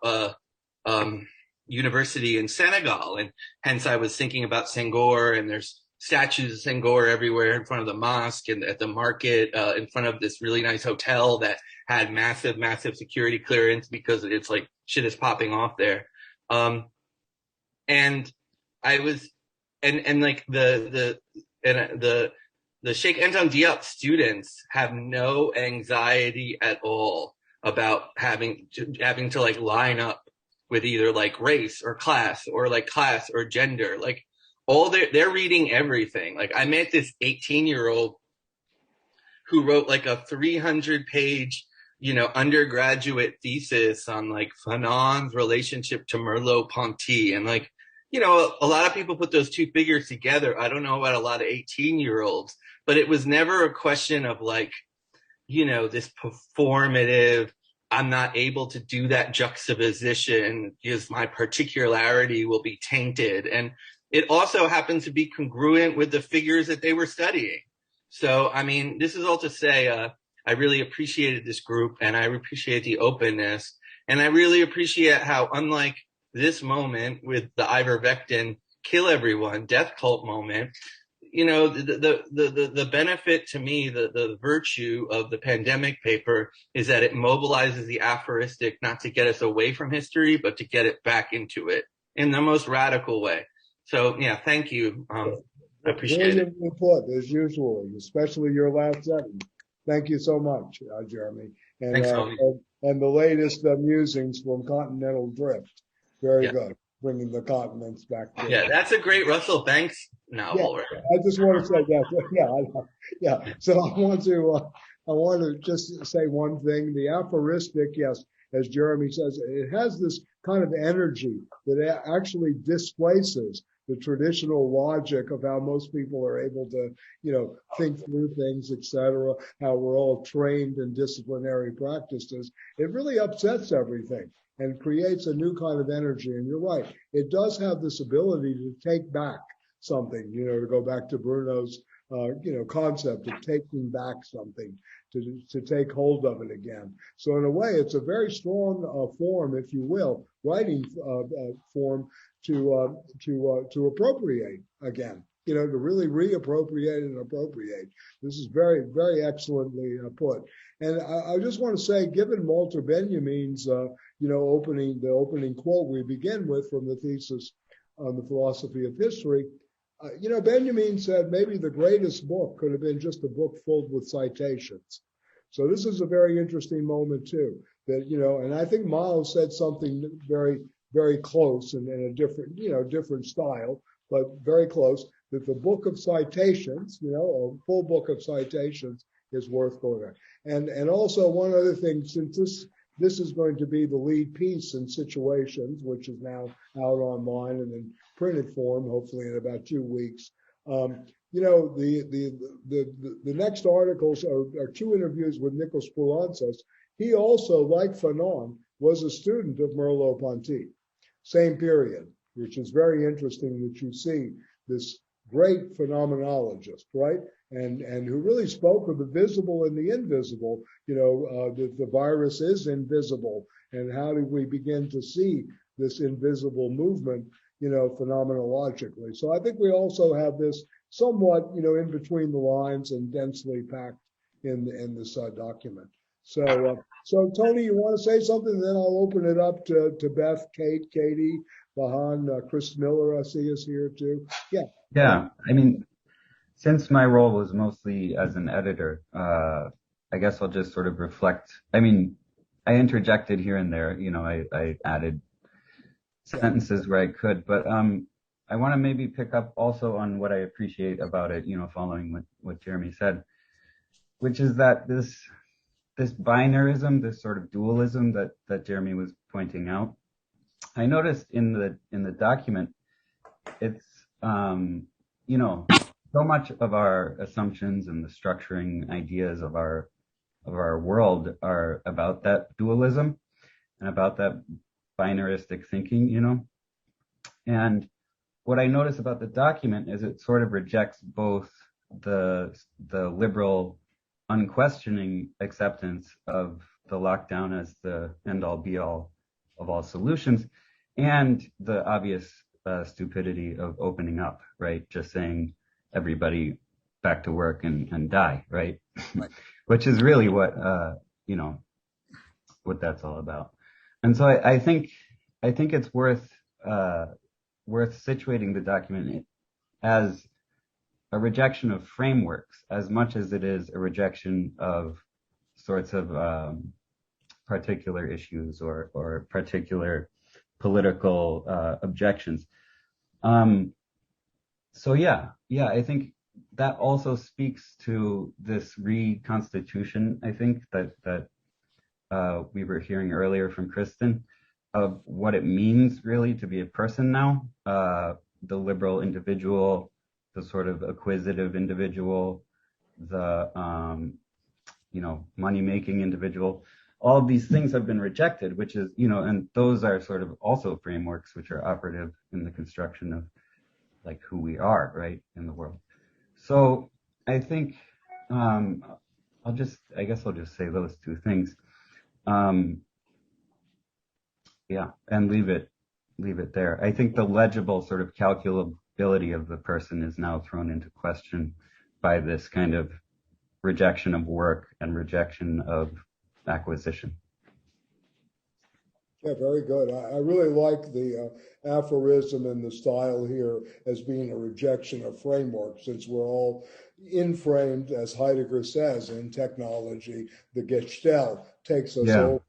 University in Senegal. And hence I was thinking about Senghor, and there's statues of Senghor everywhere in front of the mosque and at the market, in front of this really nice hotel that had massive security clearance because it's like shit is popping off there. And I was, and like the Sheikh Anta Diop students have no anxiety at all about having to like line up with either like race or class or gender. Like all they're reading everything. Like I met this 18-year-old who wrote like a 300-page, undergraduate thesis on like Fanon's relationship to Merleau-Ponty. And like, a lot of people put those two figures together. I don't know about a lot of 18-year-olds, but it was never a question of like, this performative, I'm not able to do that juxtaposition because my particularity will be tainted. And it also happens to be congruent with the figures that they were studying. So, I mean, this is all to say, I really appreciated this group and I appreciate the openness. And I really appreciate how, unlike this moment with the ivermectin kill everyone death cult moment, the benefit to me, the virtue of the pandemic paper is that it mobilizes the aphoristic not to get us away from history, but to get it back into it in the most radical way. So, yeah, thank you. I appreciate it. Input, as usual, especially your last sentence. Thank you so much, Jeremy. And, Thanks, and the latest musings from Continental Drift. Very good. Bringing the continents back together. Yeah, that's a great Russell Banks novel. Yeah, I just want to say that. Yeah. So I want to just say one thing. The aphoristic, yes, as Jeremy says, it has this kind of energy that actually displaces the traditional logic of how most people are able to, think through things, etc., how we're all trained in disciplinary practices. It really upsets everything and creates a new kind of energy. And you're right, it does have this ability to take back something, to go back to Bruno's, concept of taking back something, to take hold of it again. So in a way, it's a very strong form, if you will, writing form to appropriate again, to really reappropriate and appropriate. This is very, very excellently put. And I just want to say, given Walter Benjamin's, the opening quote we begin with from the thesis on the philosophy of history, Benjamin said maybe the greatest book could have been just a book filled with citations. So this is a very interesting moment too, that, and I think Miles said something very, very close and in a different, different style, but very close, that the book of citations, a full book of citations is worth going on. And also one other thing, since this is going to be the lead piece in Situations, which is now out online and in printed form, hopefully in about 2 weeks. The next articles are 2 interviews with Nikos Poulantzas. He also, like Fanon, was a student of Merleau-Ponty, same period, which is very interesting that you see this great phenomenologist, right? And who really spoke of the visible and the invisible, that the virus is invisible, and how do we begin to see this invisible movement, phenomenologically. So I think we also have this somewhat, in between the lines and densely packed in this document. So Tony, you want to say something? Then I'll open it up to Beth, Kate, Katie, Bahan, Chris Miller, I see is here too. Yeah. Yeah. I mean, since my role was mostly as an editor, I guess I'll just sort of reflect. I mean, I interjected here and there, I added sentences where I could, but I want to maybe pick up also on what I appreciate about it, following what Jeremy said, which is that this binarism, this sort of dualism that Jeremy was pointing out, I noticed in the document, it's so much of our assumptions and the structuring ideas of our world are about that dualism and about that binaristic thinking, and what I notice about the document is it sort of rejects both the liberal unquestioning acceptance of the lockdown as the end-all be-all of all solutions, and the obvious stupidity of opening up, right? Just saying everybody back to work and die, right? Which is really what what that's all about. And so I think it's worth situating the document as a rejection of frameworks as much as it is a rejection of sorts of particular issues or particular political objections. So I think that also speaks to this reconstitution, I think, that we were hearing earlier from Kristen, of what it means really to be a person now, the liberal individual, the sort of acquisitive individual, the money-making individual. All of these things have been rejected, which is, and those are sort of also frameworks which are operative in the construction of like who we are, right, in the world. So I think I'll just say those 2 things. And leave it there. I think the legible sort of calculability of the person is now thrown into question by this kind of rejection of work and rejection of acquisition. Yeah, very good. I really like the aphorism and the style here as being a rejection of framework, since we're all inframed, as Heidegger says, in technology. The Gestell takes us over,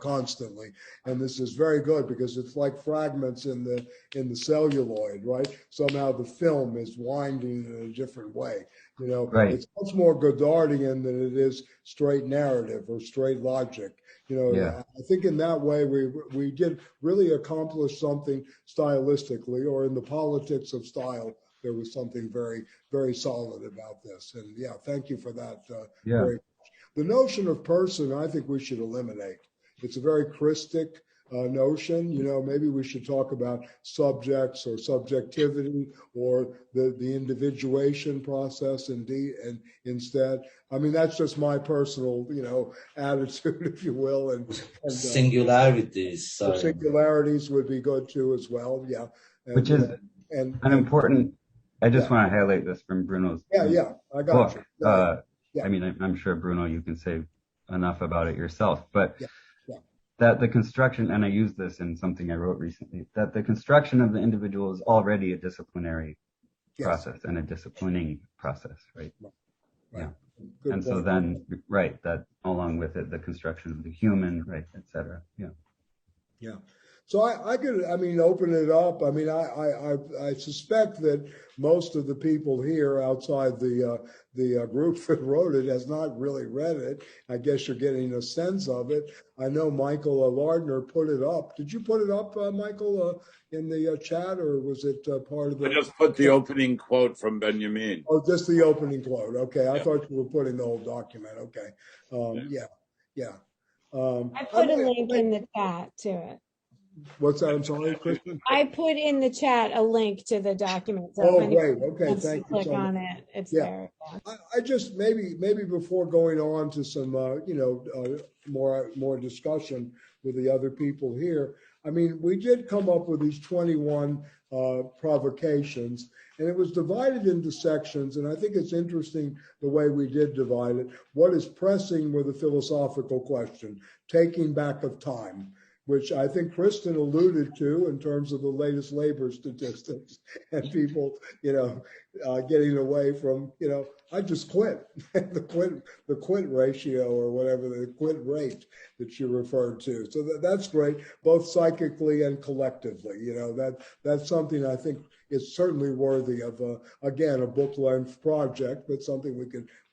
constantly. And this is very good because it's like fragments in the celluloid, right? Somehow the film is winding in a different way. Right. It's much more Godardian than it is straight narrative or straight logic. I think in that way we did really accomplish something stylistically, or in the politics of style. There was something very, very solid about this. And thank you for that. Very much. The notion of person, I think we should eliminate. It's a very Christic notion. Maybe we should talk about subjects or subjectivity or the individuation process and instead. I mean, that's just my personal, attitude, if you will. And singularities. Singularities would be good too as well. Yeah. And, which is an important. I just want to highlight this from Bruno's I got book. you. I mean, I'm sure, Bruno, you can say enough about it yourself, but that the construction, and I used this in something I wrote recently, that the construction of the individual is already a disciplinary process and a disciplining process, right? Right. Good and point. So then, right, that along with it, the construction of the human, right, et cetera. Yeah. Yeah. So I could, I mean, open it up. I mean, I suspect that most of the people here outside the group that wrote it has not really read it. I guess you're getting a sense of it. I know Michael Lardner put it up. Did you put it up, Michael, in the chat, or was it part of I the? just put the opening quote from Benjamin. Oh, just the opening quote. Okay, I Yeah. thought you were putting the whole document. Okay, yeah, yeah. I put a link in the chat to it. What's that? I'm sorry, Kristen. I put in the chat a link to the document. So Oh, if anyone great. Okay, wants to thank you click so much. on it, it's Yeah. there. Yeah. I just maybe before going on to some more discussion with the other people here. I mean, we did come up with these 21 provocations, and it was divided into sections. And I think it's interesting the way we did divide it. What is pressing with a philosophical question, taking back of time, which I think Kristen alluded to in terms of the latest labor statistics and people, getting away from, I just quit. the quit ratio or whatever, the quit rate that you referred to. So that's great, both psychically and collectively. That's something I think is certainly worthy of again a book length project, but something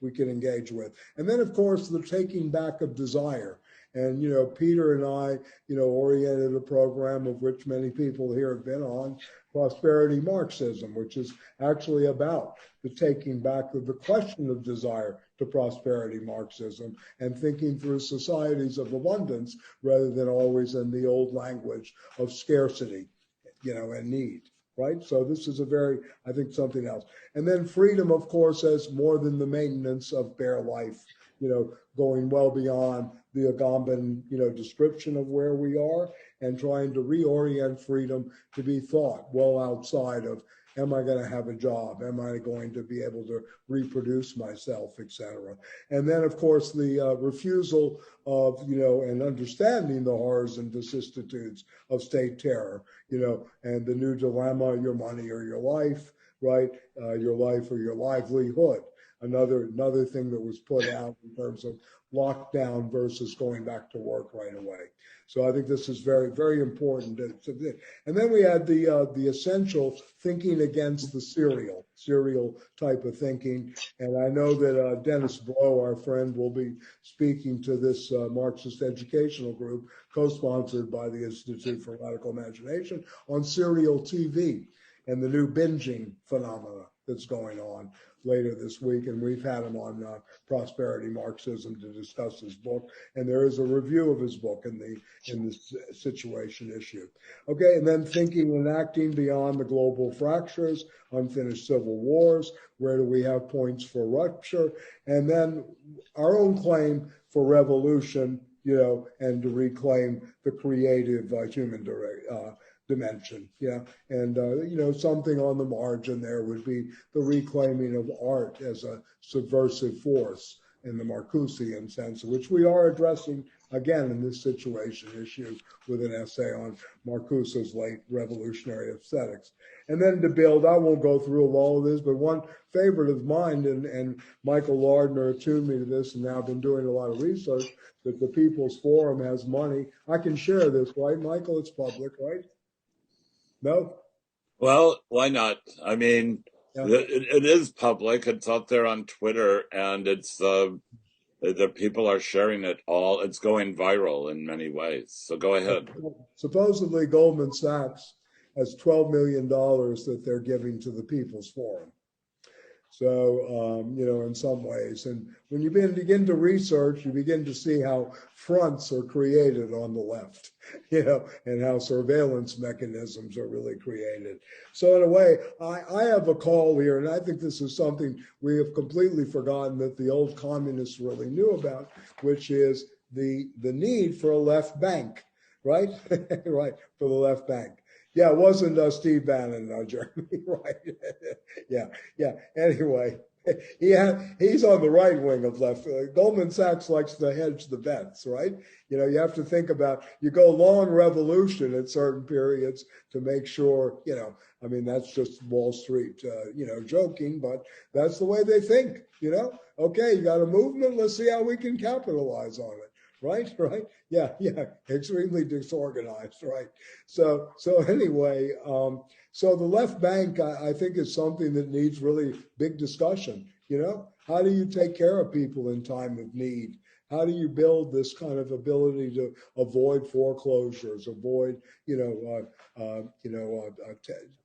we can engage with. And then of course the taking back of desire. And Peter and I oriented a program of which many people here have been on, prosperity Marxism, which is actually about the taking back of the question of desire to prosperity Marxism and thinking through societies of abundance rather than always in the old language of scarcity, and need. Right. So this is I think something else. And then freedom, of course, as more than the maintenance of bare life, going well beyond the Agamben, description of where we are and trying to reorient freedom to be thought well outside of, am I going to have a job? Am I going to be able to reproduce myself, et cetera? And then, of course, the refusal of, and understanding the horrors and vicissitudes of state terror, and the new dilemma, your money or your life, right? Your life or your livelihood. Another thing that was put out in terms of lockdown versus going back to work right away. So I think this is very, very important. And then we had the essential thinking against the serial type of thinking. And I know that Dennis Blow, our friend, will be speaking to this Marxist educational group, co-sponsored by the Institute for Radical Imagination, on serial TV and the new binging phenomena that's going on later this week. And we've had him on Prosperity Marxism to discuss his book. And there is a review of his book in this situation issue. Okay, and then thinking and acting beyond the global fractures, unfinished civil wars, where do we have points for rupture? And then our own claim for revolution, and to reclaim the creative human dimension. Yeah. And, something on the margin there would be the reclaiming of art as a subversive force in the Marcusean sense, which we are addressing again in this situation issue with an essay on Marcuse's late revolutionary aesthetics. And then to build, I won't go through all of this, but one favorite of mine, and Michael Lardner attuned me to this, and now I've been doing a lot of research, that the People's Forum has money. I can share this, right, Michael? It's public, right? No? Well, why not? I mean, Yeah. it is public. It's out there on Twitter, and it's the people are sharing it all. It's going viral in many ways. So go ahead. Supposedly, Goldman Sachs has $12 million that they're giving to the People's Forum. So, in some ways, and when you begin to research, you begin to see how fronts are created on the left, and how surveillance mechanisms are really created. So in a way, I have a call here, and I think this is something we have completely forgotten that the old communists really knew about, which is the need for a left bank, right? Right, for the left bank. Yeah, it wasn't Steve Bannon, Jeremy, right? Yeah. Anyway, he's on the right wing of left. Goldman Sachs likes to hedge the bets, right? You have to think about, you go long revolution at certain periods to make sure, I mean, that's just Wall Street, joking, but that's the way they think, Okay, you got a movement, let's see how we can capitalize on it. Right. Yeah. Extremely disorganized. Right. So anyway, so the left bank, I think, is something that needs really big discussion. How do you take care of people in time of need? How do you build this kind of ability to avoid foreclosures, avoid,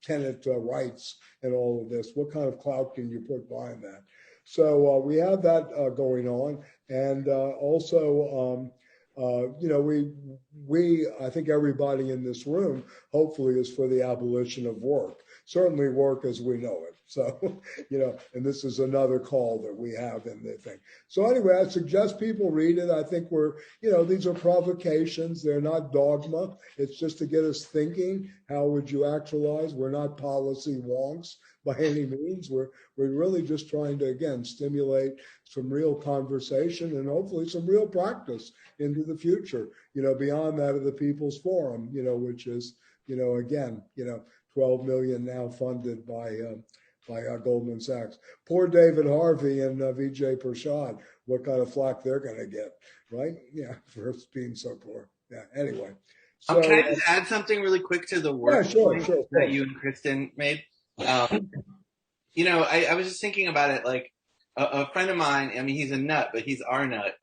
tenant rights and all of this? What kind of clout can you put behind that? So we have that going on, and also, we I think everybody in this room hopefully is for the abolition of work. Certainly, work as we know it. So, and this is another call that we have in the thing. So anyway, I suggest people read it. I think these are provocations. They're not dogma. It's just to get us thinking. How would you actualize? We're not policy wonks by any means. We're really just trying to, again, stimulate some real conversation and hopefully some real practice into the future, beyond that of the People's Forum, which is, again, 12 million now funded by Goldman Sachs. Poor David Harvey and Vijay Prashad, what kind of flack they're going to get, right? Yeah, for being so poor. Yeah, anyway. So, can I just add something really quick to the work that you and Kristen made? I was just thinking about it, like a friend of mine, I mean, he's a nut, but he's our nut,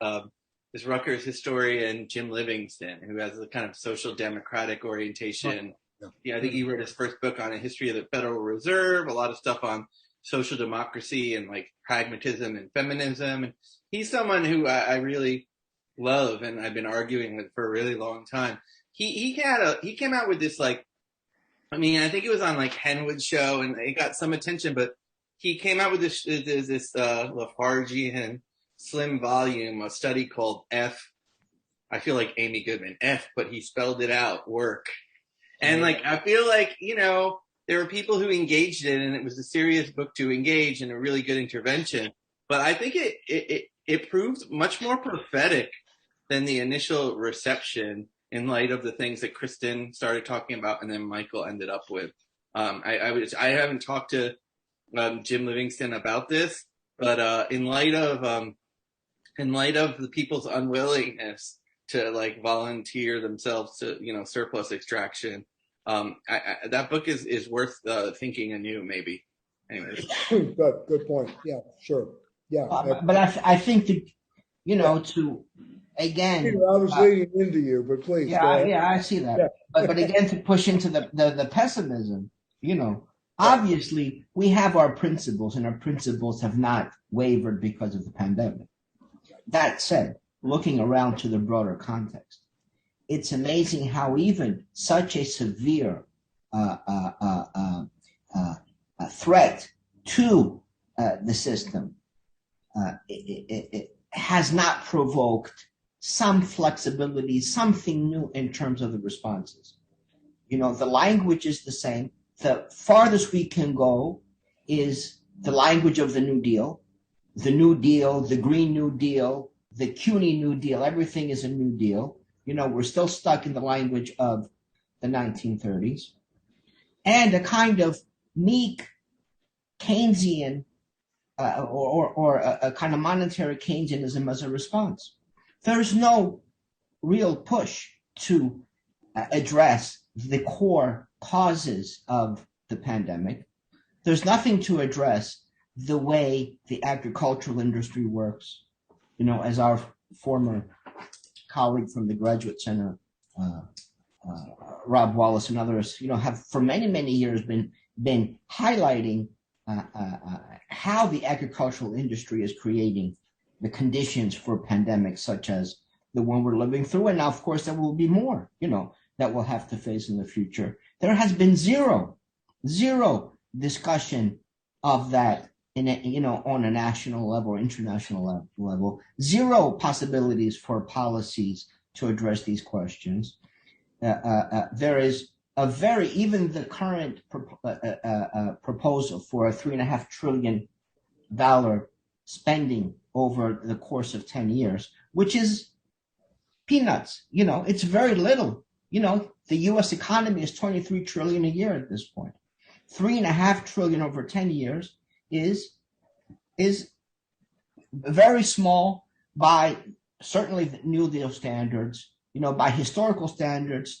this Rutgers historian, Jim Livingston, who has a kind of social democratic orientation. I think he wrote his first book on a history of the Federal Reserve, a lot of stuff on social democracy and like pragmatism and feminism. And he's someone who I really love and I've been arguing with for a really long time. He came out with this, like, I mean, I think it was on like Henwood's show and it got some attention, but he came out with this Lafargian slim volume, a study called F. I feel like Amy Goodman, F, but he spelled it out, work. And like, I feel like, there were people who engaged in it and it was a serious book to engage and a really good intervention. But I think it proved much more prophetic than the initial reception in light of the things that Kristen started talking about and then Michael ended up with. I haven't talked to Jim Livingston about this, but in light of the people's unwillingness to like volunteer themselves to surplus extraction, that book is worth thinking anew, maybe. Anyways, good point. Yeah, sure. Yeah, but I think that to again, I was leading into you, but please. Yeah, I see that. Yeah. But again, to push into the pessimism, obviously we have our principles, and our principles have not wavered because of the pandemic. That said, looking around to the broader context, it's amazing how even such a severe threat to the system it has not provoked some flexibility, something new in terms of the responses. The language is the same. The farthest we can go is the language of the New Deal. The New Deal, the Green New Deal, the CUNY New Deal, everything is a New Deal. We're still stuck in the language of the 1930s. And a kind of meek Keynesian or a kind of monetary Keynesianism as a response. There's no real push to address the core causes of the pandemic. There's nothing to address the way the agricultural industry works. As our former colleague from the Graduate Center, Rob Wallace and others, have for many, many years been highlighting how the agricultural industry is creating the conditions for pandemics such as the one we're living through. And now, of course, there will be more, that we'll have to face in the future. There has been zero discussion of that on a national level or international level, zero possibilities for policies to address these questions. There is even the current proposal for a $3.5 trillion spending over the course of 10 years, which is peanuts. It's very little. The US economy is 23 trillion a year at this point. 3.5 trillion over 10 years is very small by certainly the New Deal standards, by historical standards,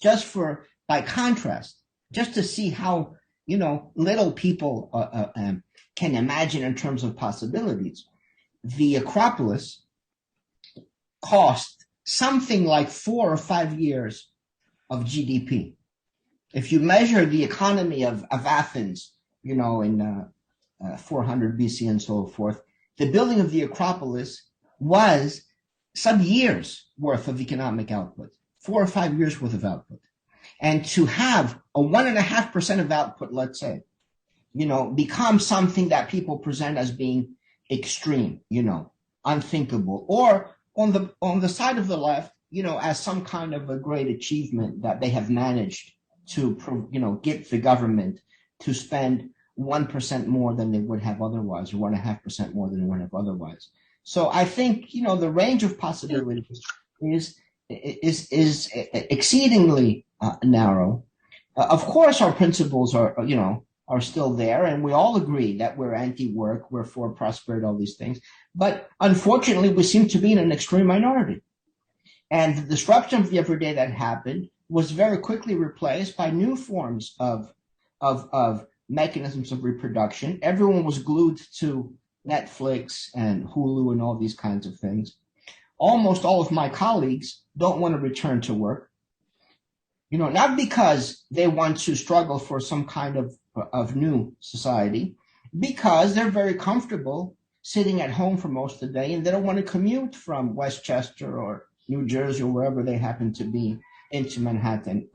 by contrast, just to see how, little people can imagine in terms of possibilities. The Acropolis cost something like 4 or 5 years of GDP. If you measure the economy of Athens, in 400 BC and so forth, the building of the Acropolis was some years worth of economic output, 4 or 5 years worth of output. And to have a 1.5% of output, let's say, become something that people present as being extreme, unthinkable, or on the side of the left, as some kind of a great achievement that they have managed to, get the government to spend 1% more than they would have otherwise, or 1.5% more than they would have otherwise. So I think, the range of possibilities is exceedingly narrow. Of course, our principles are still there, and we all agree that we're anti-work, we're for prosperity, all these things. But unfortunately, we seem to be in an extreme minority. And the disruption of the everyday that happened was very quickly replaced by new forms of mechanisms of reproduction. Everyone was glued to Netflix and Hulu and all these kinds of things. Almost all of my colleagues don't want to return to work. Not because they want to struggle for some kind of new society, because they're very comfortable sitting at home for most of the day, and they don't want to commute from Westchester or New Jersey or wherever they happen to be into Manhattan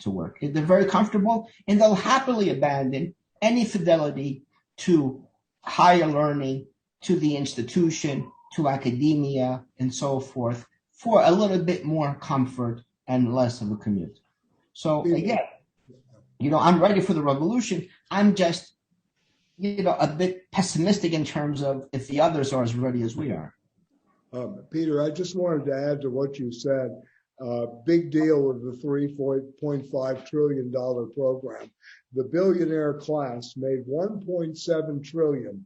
to work. They're very comfortable, and they'll happily abandon any fidelity to higher learning, to the institution, to academia, and so forth, for a little bit more comfort and less of a commute. So again, I'm ready for the revolution. I'm just, a bit pessimistic in terms of if the others are as ready as we are. Peter, I just wanted to add to what you said. Big deal with the $3.5 trillion program. The billionaire class made $1.7 trillion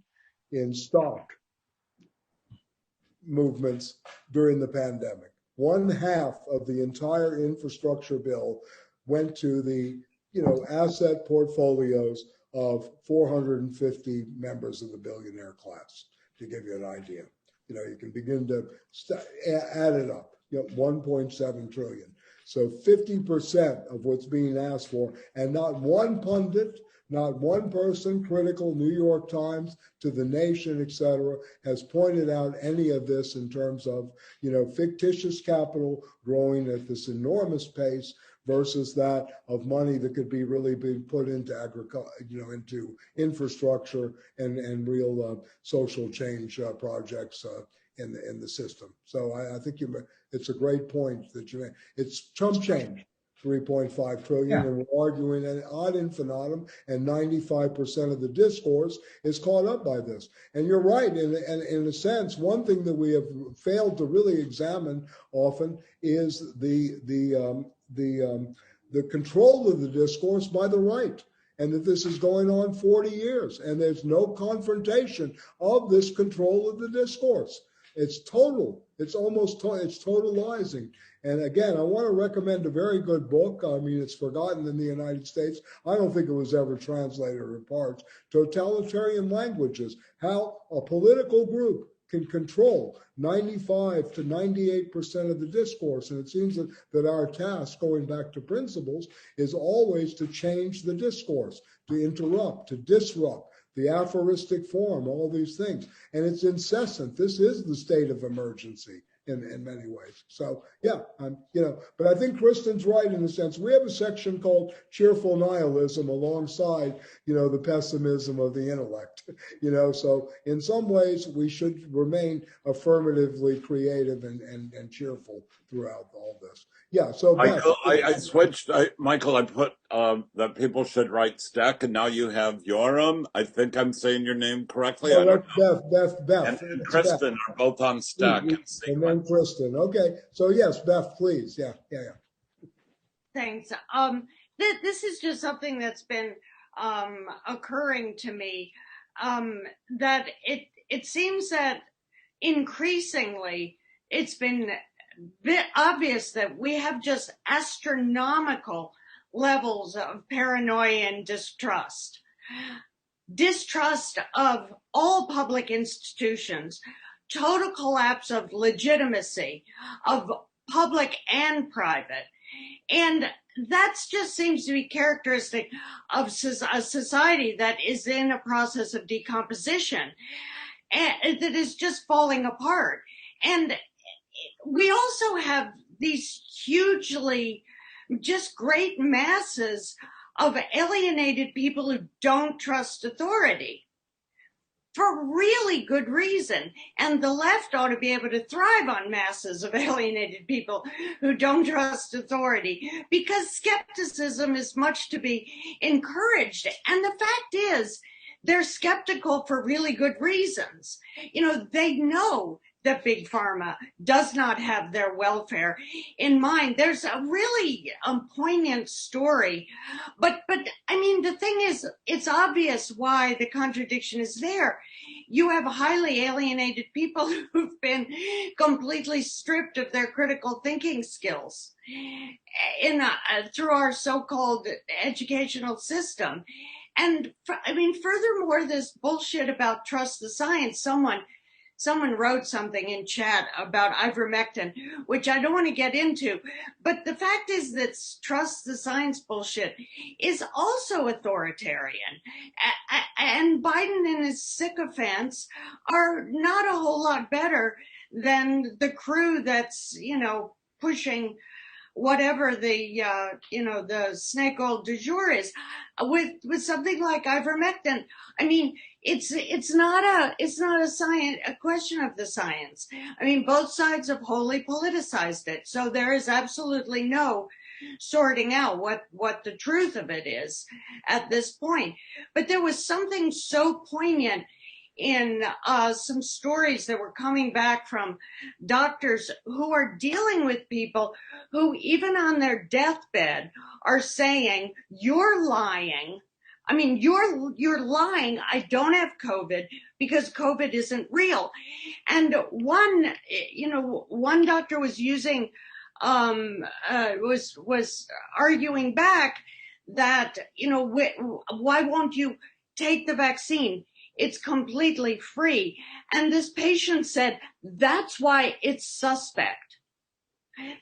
in stock movements during the pandemic. 1/2 of the entire infrastructure bill went to the asset portfolios of 450 members of the billionaire class, to give you an idea. You can begin to add it up. 1.7 trillion. So 50% of what's being asked for, and not one pundit, not one person, critical, New York Times, to The Nation, etc., has pointed out any of this in terms of, fictitious capital growing at this enormous pace versus that of money that could be really being put into agriculture, into infrastructure and real social change projects in the system. So I think it's a great point that you made. It's chump change, 3.5 trillion, yeah. And we're arguing an ad infinitum, and 95% of the discourse is caught up by this. And you're right, in a sense, one thing that we have failed to really examine often is the control of the discourse by the right, and that this is going on 40 years, and there's no confrontation of this control of the discourse. It's total. It's totalizing. And again, I want to recommend a very good book. I mean, it's forgotten in the United States. I don't think it was ever translated in parts. Totalitarian Languages, how a political group can control 95 to 98% of the discourse. And it seems that our task, going back to principles, is always to change the discourse, to interrupt, to disrupt the aphoristic form, all these things. And it's incessant. This is the state of emergency in many ways. So, yeah, but I think Kristen's right in the sense we have a section called cheerful nihilism alongside, the pessimism of the intellect, so in some ways we should remain affirmatively creative and cheerful throughout all this. Yeah. So Beth, Michael, I switched. Michael, I put that people should write stack, and now you have Yoram. I think I'm saying your name correctly. oh, I don't that's know. Beth. And That's Beth. Kristen are both on stack in And then sequence. Kristen. Okay. So yes, Beth, please. Yeah. Thanks. This is just something that's been occurring to me. That it seems that increasingly it's been obvious that we have just astronomical levels of paranoia and distrust. Distrust of all public institutions, total collapse of legitimacy of public and private. And that just seems to be characteristic of a society that is in a process of decomposition and that is just falling apart. And we also have these hugely just great masses of alienated people who don't trust authority for really good reason. And the left ought to be able to thrive on masses of alienated people who don't trust authority, because skepticism is much to be encouraged. And the fact is, they're skeptical for really good reasons. You know, they know that Big Pharma does not have their welfare in mind. There's a really poignant story. But I mean, the thing is, it's obvious why the contradiction is there. You have highly alienated people who've been completely stripped of their critical thinking skills through our so-called educational system. And I mean, furthermore, this bullshit about trust the science, someone wrote something in chat about ivermectin, which I don't want to get into. But the fact is that trust the science bullshit is also authoritarian. And Biden and his sycophants are not a whole lot better than the crew that's, you know, pushing whatever the the snake oil du jour is with something like ivermectin. I mean, it's not a question of the science. I mean, both sides have wholly politicized it, so there is absolutely no sorting out what the truth of it is at this point. But there was something so poignant in some stories that were coming back from doctors who are dealing with people who, even on their deathbed, are saying, "You're lying. I mean, you're lying. I don't have COVID because COVID isn't real." And one doctor was using was arguing back that, why won't you take the vaccine? It's completely free. And this patient said, that's why it's suspect.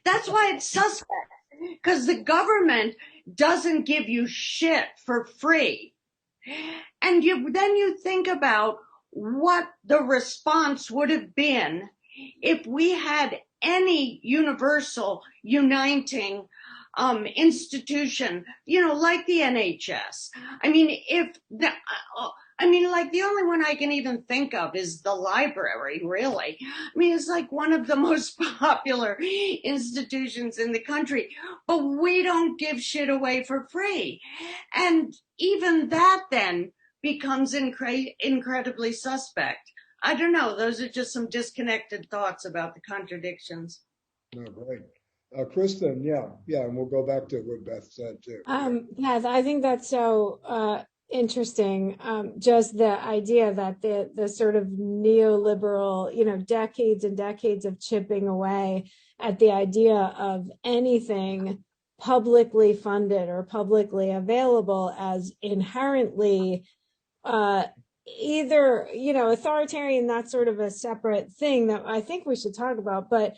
That's why it's suspect, because the government doesn't give you shit for free. And then you think about what the response would have been if we had any universal uniting institution, like the NHS. I mean, like the only one I can even think of is the library, really. I mean, it's like one of the most popular institutions in the country, but we don't give shit away for free. And even that then becomes incredibly suspect. I don't know. Those are just some disconnected thoughts about the contradictions. No, great. Kristen, yeah, and we'll go back to what Beth said too. Yes, I think that's so interesting. Just the idea that the sort of neoliberal, decades and decades of chipping away at the idea of anything publicly funded or publicly available as inherently either, authoritarian, that's sort of a separate thing that I think we should talk about, but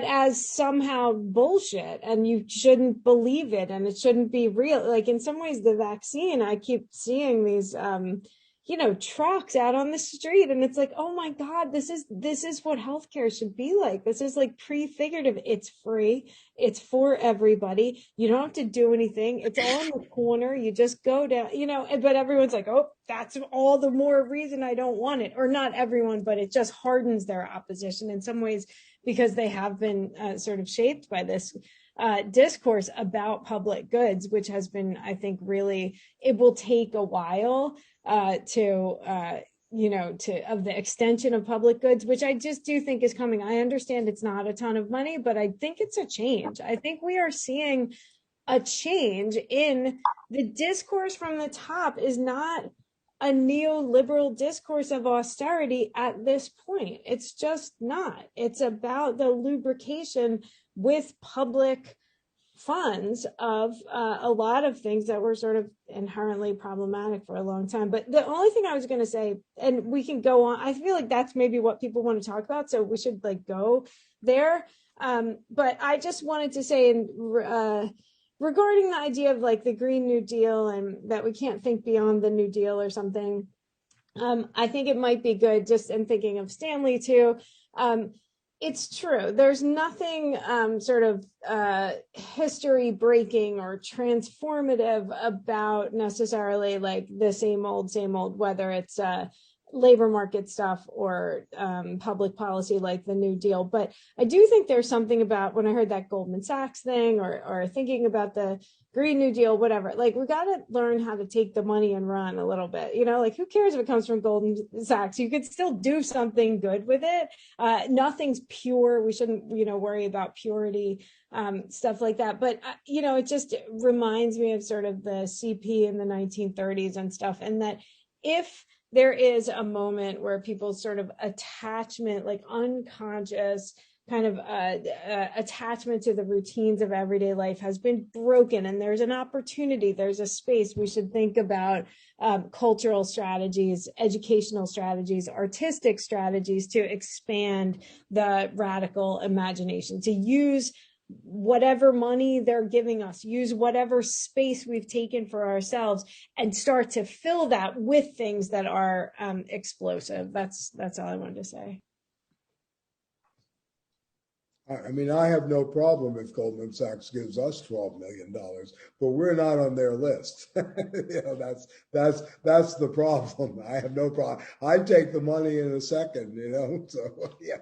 as somehow bullshit, and you shouldn't believe it, and it shouldn't be real. Like, in some ways, the vaccine, I keep seeing these trucks out on the street, and it's like, oh my God, this is what healthcare should be like. This is like prefigurative. It's free, it's for everybody, you don't have to do anything, it's on the corner, you just go down, but everyone's like, oh, that's all the more reason I don't want it. Or not everyone, but it just hardens their opposition in some ways, because they have been sort of shaped by this discourse about public goods, which has been, I think, really, it will take a while of the extension of public goods, which I just do think is coming. I understand it's not a ton of money, but I think it's a change. I think we are seeing a change in the discourse from the top. Is not a neoliberal discourse of austerity at this point. It's just not. It's about the lubrication with public funds of a lot of things that were sort of inherently problematic for a long time. But the only thing I was going to say, and we can go on, I feel like that's maybe what people want to talk about, so we should like go there. But I just wanted to say, regarding the idea of like the Green New Deal, and that we can't think beyond the New Deal or something, I think it might be good, just in thinking of Stanley too. It's true. There's nothing sort of history breaking or transformative about necessarily like the same old, whether it's labor market stuff or public policy like the New Deal. But I do think there's something about, when I heard that Goldman Sachs thing, or thinking about the Green New Deal, whatever, like we got to learn how to take the money and run a little bit, like who cares if it comes from Goldman Sachs? You could still do something good with it. Nothing's pure. We shouldn't, worry about purity, stuff like that. But, it just reminds me of sort of the CP in the 1930s and stuff. And that if there is a moment where people's sort of attachment, like unconscious kind of attachment to the routines of everyday life has been broken, and there's an opportunity, there's a space, we should think about cultural strategies, educational strategies, artistic strategies to expand the radical imagination, to use whatever money they're giving us, use whatever space we've taken for ourselves, and start to fill that with things that are explosive. That's all I wanted to say. I mean, I have no problem if Goldman Sachs gives us $12 million, but we're not on their list. That's the problem. I have no problem. I'd take the money in a second, So yeah.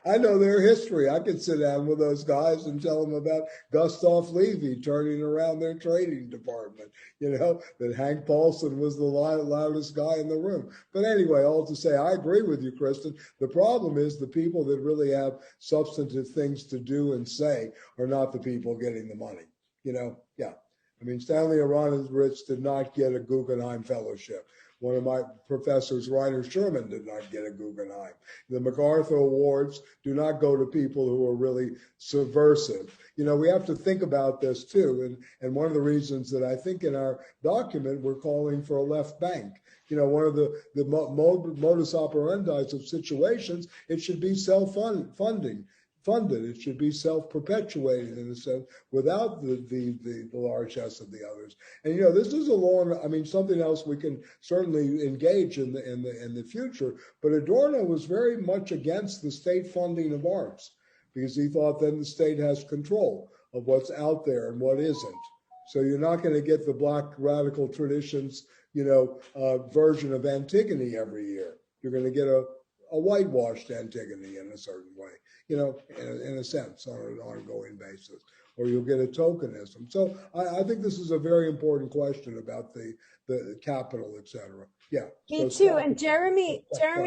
I know their history. I could sit down with those guys and tell them about Gustav Levy turning around their trading department, that Hank Paulson was the loudest guy in the room. But anyway, all to say, I agree with you, Kristen. The problem is the people that really have substantive things to do and say are not the people getting the money, Yeah. I mean, Stanley Aronowitz did not get a Guggenheim Fellowship. One of my professors, Reiner Sherman, did not get a Guggenheim. The MacArthur Awards do not go to people who are really subversive. We have to think about this too. And one of the reasons that I think in our document, we're calling for a left bank. One of the modus operandi of situations, it should be self-funded. It should be self-perpetuating in a sense, without the largesse of the others. And this is something else we can certainly engage in the future. But Adorno was very much against the state funding of arts, because he thought then the state has control of what's out there and what isn't. So you're not going to get the Black radical traditions, version of Antigone every year. You're going to get a whitewashed Antigone in a certain way, in a sense, on an ongoing basis, or you'll get a tokenism. So I think this is a very important question about the capital, et cetera. Yeah. Me too. And Jeremy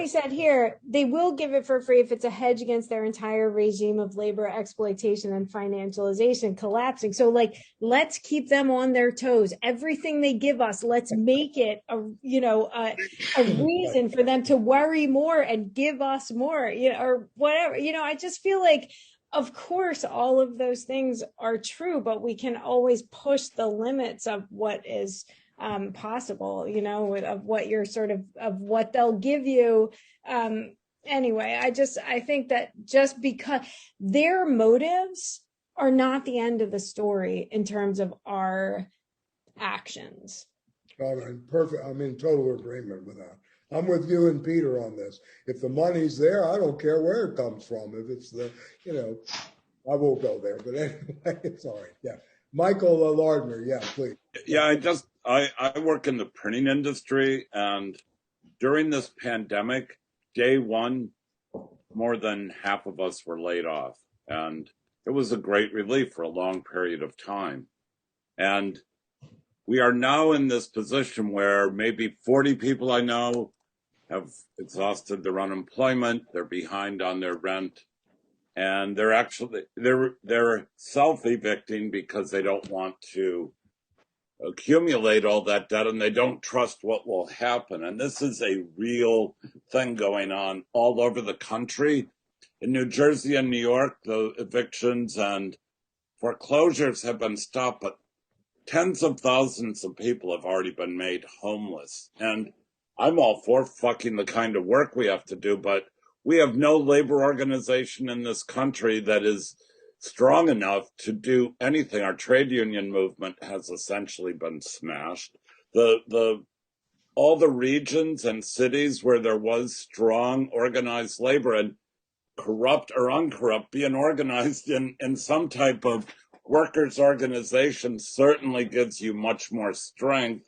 said here, they will give it for free if it's a hedge against their entire regime of labor exploitation and financialization collapsing. So let's keep them on their toes. Everything they give us, let's make it a reason for them to worry more and give us more, or whatever. I just feel like, of course, all of those things are true, but we can always push the limits of what is possible, of what you're of what they'll give you. Anyway, I think that just because their motives are not the end of the story in terms of our actions. Perfect. I'm in total agreement with that. I'm with you and Peter on this. If the money's there, I don't care where it comes from. If it's I won't go there, but anyway, it's all right. Yeah. Michael Lardner, yeah, please. Yeah, I work in the printing industry, and during this pandemic, day one, more than half of us were laid off. And it was a great relief for a long period of time. And we are now in this position where maybe 40 people I know have exhausted their unemployment, they're behind on their rent, and they're self-evicting because they don't want to accumulate all that debt and they don't trust what will happen. And this is a real thing going on all over the country. In New Jersey and New York, the evictions and foreclosures have been stopped, but tens of thousands of people have already been made homeless. And I'm all for fucking the kind of work we have to do, but we have no labor organization in this country that is strong enough to do anything. Our trade union movement has essentially been smashed. All the regions and cities where there was strong organized labor, and corrupt or uncorrupt, being organized in some type of workers' organization certainly gives you much more strength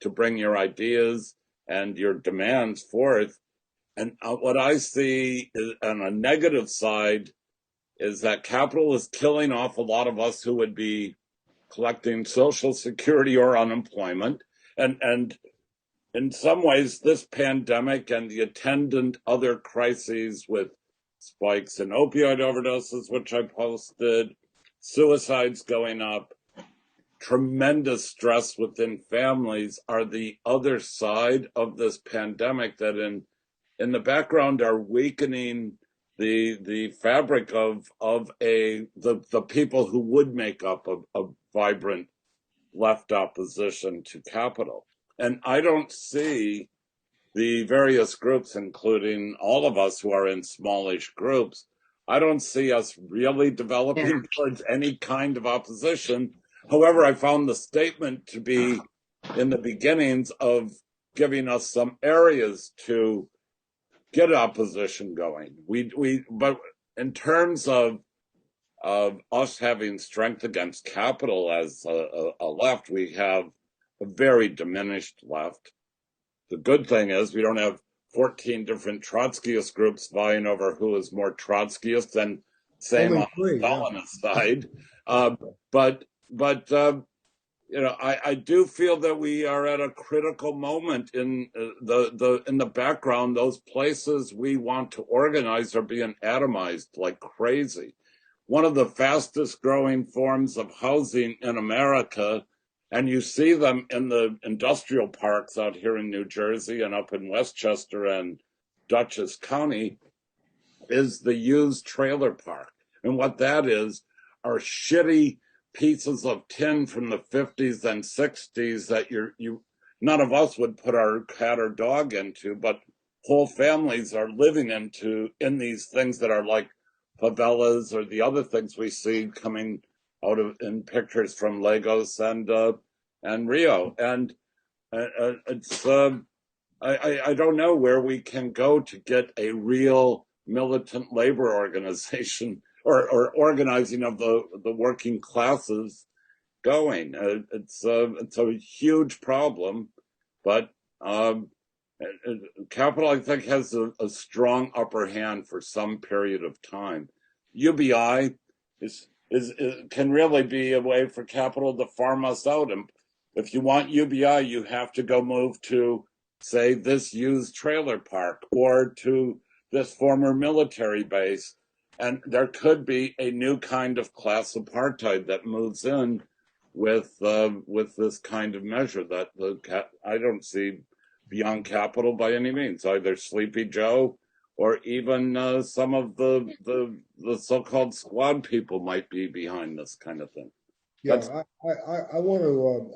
to bring your ideas and your demands forth. And what I see on a negative side is that capital is killing off a lot of us who would be collecting Social Security or unemployment. And in some ways, this pandemic and the attendant other crises with spikes in opioid overdoses, which I posted, suicides going up, tremendous stress within families are the other side of this pandemic that in the background are weakening the fabric of the people who would make up a vibrant left opposition to capital. And I don't see the various groups, including all of us who are in smallish groups, I don't see us really developing towards any kind of opposition. However, I found the statement to be in the beginnings of giving us some areas to get opposition going. But in terms of us having strength against capital as a left, we have a very diminished left. The good thing is we don't have 14 different Trotskyist groups vying over who is more Trotskyist than same on the Stalinist side. I do feel that we are at a critical moment in the background. Those places we want to organize are being atomized like crazy. One of the fastest growing forms of housing in America, and you see them in the industrial parks out here in New Jersey and up in Westchester and Dutchess County, is the used trailer park. And what that is are shitty pieces of tin from the 50s and 60s that none of us would put our cat or dog into, but whole families are living in these things that are like favelas or the other things we see coming out of in pictures from Lagos and Rio. And it's I don't know where we can go to get a real militant labor organization or organizing of the working classes going. It's a huge problem, but capital, I think, has a strong upper hand for some period of time. UBI can really be a way for capital to farm us out. And if you want UBI, you have to go move to, say, this used trailer park or to this former military base. And there could be a new kind of class apartheid that moves in with this kind of measure that I don't see beyond capital by any means, either Sleepy Joe or even some of the so-called squad people might be behind this kind of thing. Yeah, I want to.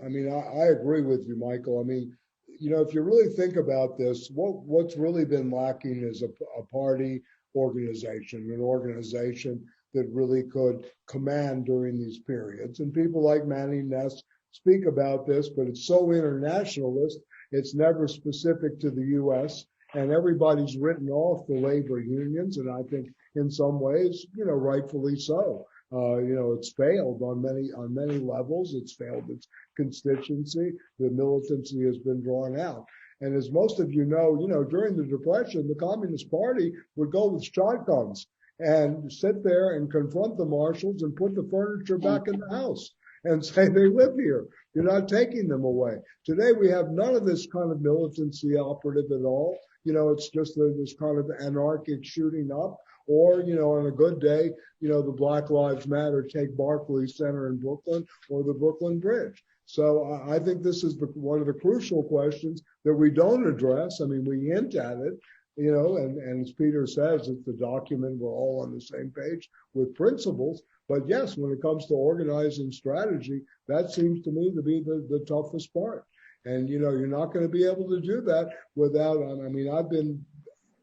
I agree with you, Michael. I mean, if you really think about this, what's really been lacking is a party organization, an organization that really could command during these periods. And people like Manny Ness speak about this, but it's so internationalist, it's never specific to the U.S., and everybody's written off the labor unions, and I think in some ways, rightfully so. It's failed on many levels. It's failed its constituency. The militancy has been drawn out. And as most of you know, during the Depression, the Communist Party would go with shotguns and sit there and confront the marshals and put the furniture back in the house and say they live here. You're not taking them away. Today we have none of this kind of militancy operative at all. It's just this kind of anarchic shooting up. Or, on a good day, the Black Lives Matter take Barclays Center in Brooklyn or the Brooklyn Bridge. So I think this is one of the crucial questions that we don't address. I mean, we hint at it, and as Peter says, it's the document, we're all on the same page with principles. But yes, when it comes to organizing strategy, that seems to me to be the toughest part. And, you're not going to be able to do that without, I've been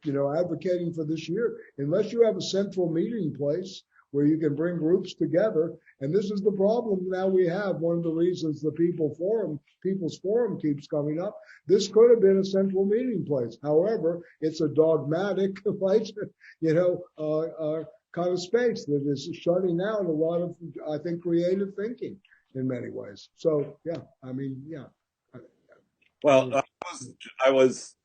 advocating for this year, unless you have a central meeting place where you can bring groups together. And this is the problem now we have. One of the reasons the People's Forum keeps coming up. This could have been a central meeting place. However, it's a dogmatic, kind of space that is shutting out a lot of, I think, creative thinking in many ways. So, yeah. Well, I was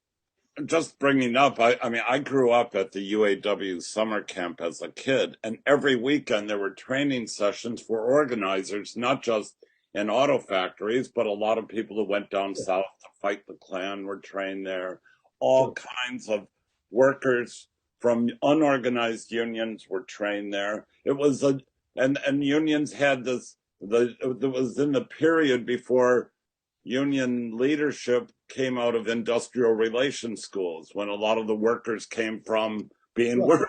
just bringing up, I grew up at the UAW summer camp as a kid, and every weekend there were training sessions for organizers, not just in auto factories, but a lot of people who went down south to fight the Klan were trained there. All kinds of workers from unorganized unions were trained there. It was and unions had this, it was in the period before union leadership came out of industrial relations schools, when a lot of the workers came from being workers,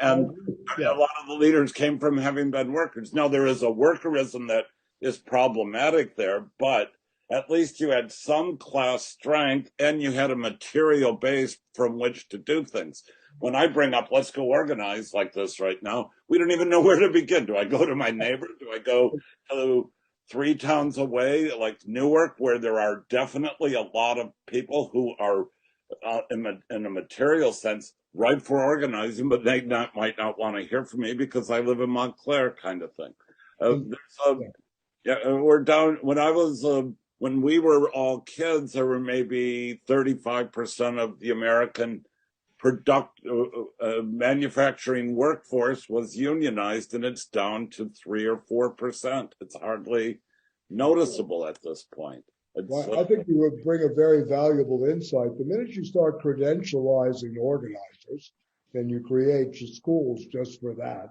and a lot of the leaders came from having been workers. Now, there is a workerism that is problematic there, but at least you had some class strength and you had a material base from which to do things. When I bring up, let's go organize like this right now, we don't even know where to begin. Do I go to my neighbor? Do I go to 3 towns away, like Newark, where there are definitely a lot of people who are, in a material sense, ripe for organizing, but they might not want to hear from me because I live in Montclair, kind of thing. We're down. When we were all kids, there were maybe 35% of the American manufacturing workforce was unionized, and it's down to 3 or 4%. It's hardly noticeable at this point. Well, I think you would bring a very valuable insight. The minute you start credentializing organizers, and you create schools just for that,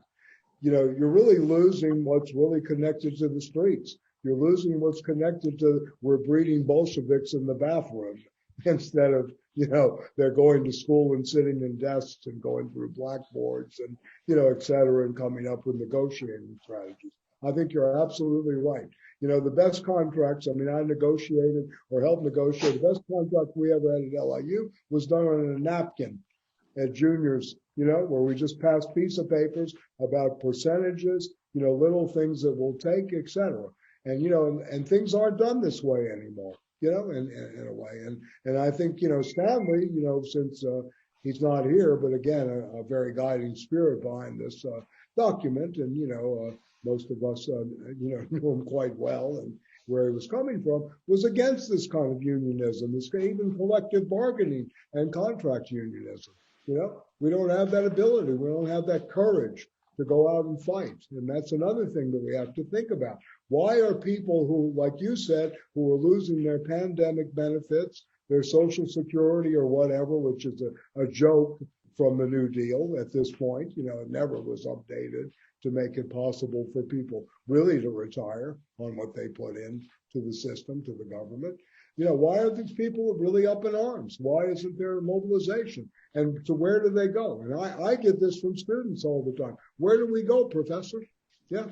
you're really losing what's really connected to the streets. You're losing what's connected to, we're breeding Bolsheviks in the bathroom instead of, they're going to school and sitting in desks and going through blackboards and, et cetera, and coming up with negotiating strategies. I think you're absolutely right. The best contracts, I negotiated or helped negotiate, the best contract we ever had at LIU was done on a napkin at juniors, where we just passed piece of papers about percentages, little things that we'll take, et cetera. And, and things aren't done this way anymore, in a way. And I think, Stanley, since he's not here, but again, a very guiding spirit behind this document. And, most of us, knew him quite well, and where he was coming from was against this kind of unionism, this even collective bargaining and contract unionism. We don't have that ability. We don't have that courage to go out and fight. And that's another thing that we have to think about. Why are people who, like you said, who are losing their pandemic benefits, their Social Security or whatever, which is a joke from the New Deal at this point, it never was updated to make it possible for people really to retire on what they put in to the system, to the government. Why are these people really up in arms? Why isn't there mobilization? And to where do they go? And I get this from students all the time. Where do we go, professor? Yeah.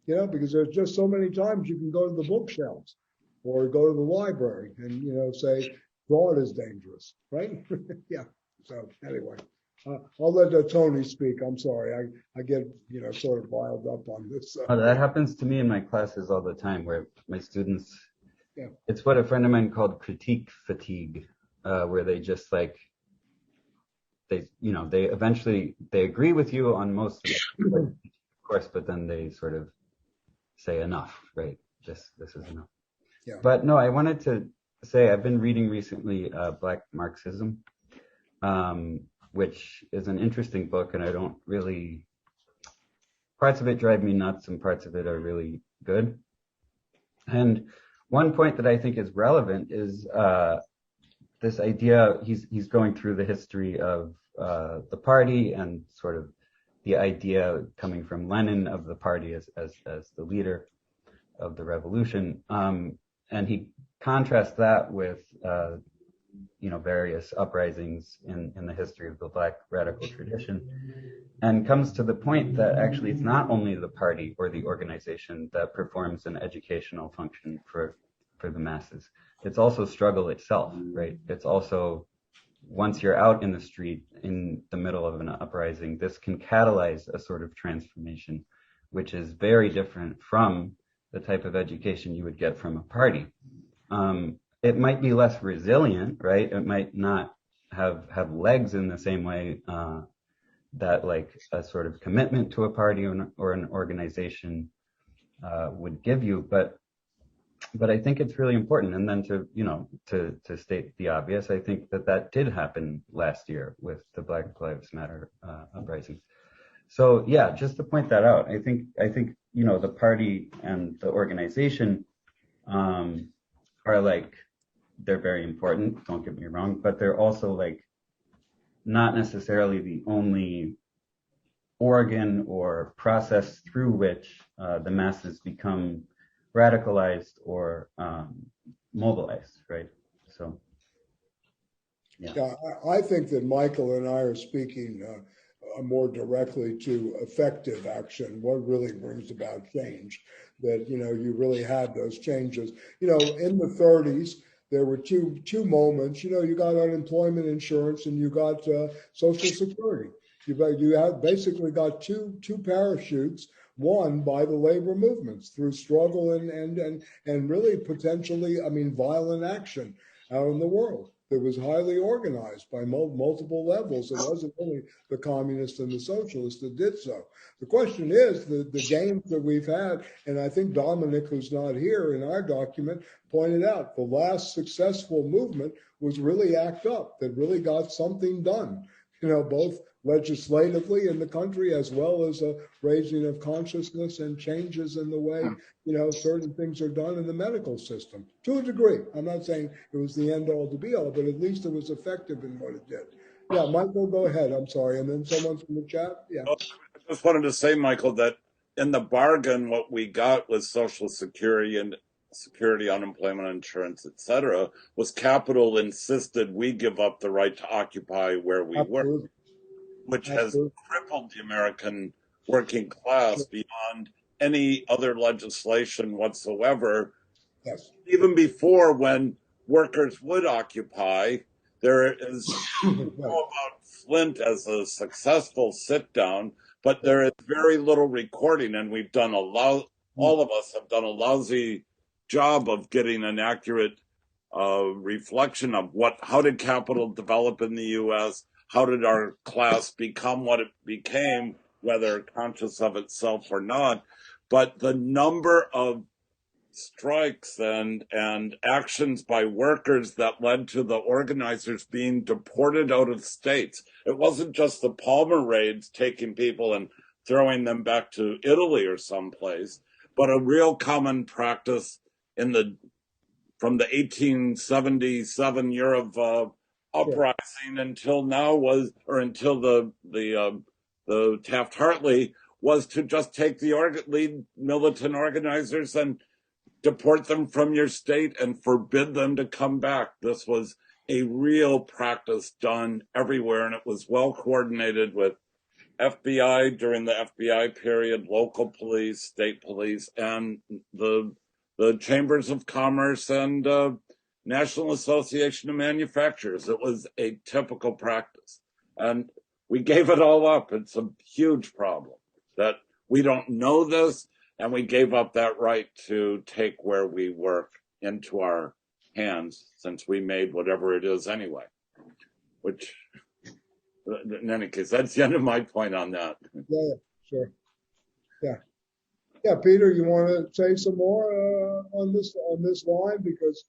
Because there's just so many times you can go to the bookshelves or go to the library and, say, fraud is dangerous, right? Yeah. So anyway. I'll let Tony speak. I'm sorry. I get, sort of riled up on this. Oh, that happens to me in my classes all the time, where my students, Yeah. it's what a friend of mine called critique fatigue, where they just like, they eventually, they agree with you on most of it, of course, but then they sort of say enough, right? This is enough. Yeah. But no, I wanted to say I've been reading recently Black Marxism, which is an interesting book, and I don't really, parts of it drive me nuts and parts of it are really good. And one point that I think is relevant is this idea, he's going through the history of the party and sort of the idea coming from Lenin of the party as the leader of the revolution. And he contrasts that with various uprisings in the history of the Black radical tradition, and comes to the point that actually it's not only the party or the organization that performs an educational function for the masses. It's also struggle itself, right? It's also, once you're out in the street in the middle of an uprising, this can catalyze a sort of transformation, which is very different from the type of education you would get from a party. It might be less resilient, right? It might not have legs in the same way that like a sort of commitment to a party or an organization would give you, but I think it's really important. And then to state the obvious, I think that did happen last year with the Black Lives Matter uprising. So yeah, just to point that out, I think the party and the organization are like, they're very important, don't get me wrong, but they're also like not necessarily the only organ or process through which the masses become radicalized or mobilized, right? So, yeah. I think that Michael and I are speaking more directly to effective action, what really brings about change, that, you really had those changes. In the 30s, there were two moments. You got unemployment insurance and you got Social Security. You had basically got two parachutes won by the labor movements through struggle and really potentially, violent action out in the world. That was highly organized by multiple levels. It wasn't only the communists and the socialists that did so. The question is the gains that we've had, and I think Dominic, who's not here in our document, pointed out the last successful movement was really ACT UP, that really got something done, both legislatively in the country as well as a raising of consciousness and changes in the way certain things are done in the medical system to a degree. I'm not saying it was the end all to be all, but at least it was effective in what it did. Yeah, Michael, go ahead. I'm sorry. And then someone from the chat. Yeah. I just wanted to say, Michael, that in the bargain, what we got was Social Security and security, unemployment insurance, etc., was capital insisted we give up the right to occupy where we work, which has crippled the American working class beyond any other legislation whatsoever. Yes. Even before, when workers would occupy, there is about Flint as a successful sit down, but there is very little recording, and we've done all of us have done a lousy job of getting an accurate reflection of how did capital develop in the U.S., how did our class become what it became, whether conscious of itself or not. But the number of strikes and actions by workers that led to the organizers being deported out of states. It wasn't just the Palmer raids taking people and throwing them back to Italy or someplace, but a real common practice from the 1877 year of uprising until now until the Taft-Hartley was to just take the lead militant organizers and deport them from your state and forbid them to come back. This was a real practice done everywhere, and it was well coordinated with FBI during the FBI period, local police, state police, and the chambers of commerce and National Association of Manufacturers. It was a typical practice. And We gave it all up. It's a huge problem that we don't know this, and we gave up that right to take where we work into our hands since we made whatever it is anyway. Which, in any case, that's the end of my point on that. Yeah, sure. Yeah. Yeah, Peter, you want to say some more on this line? Because,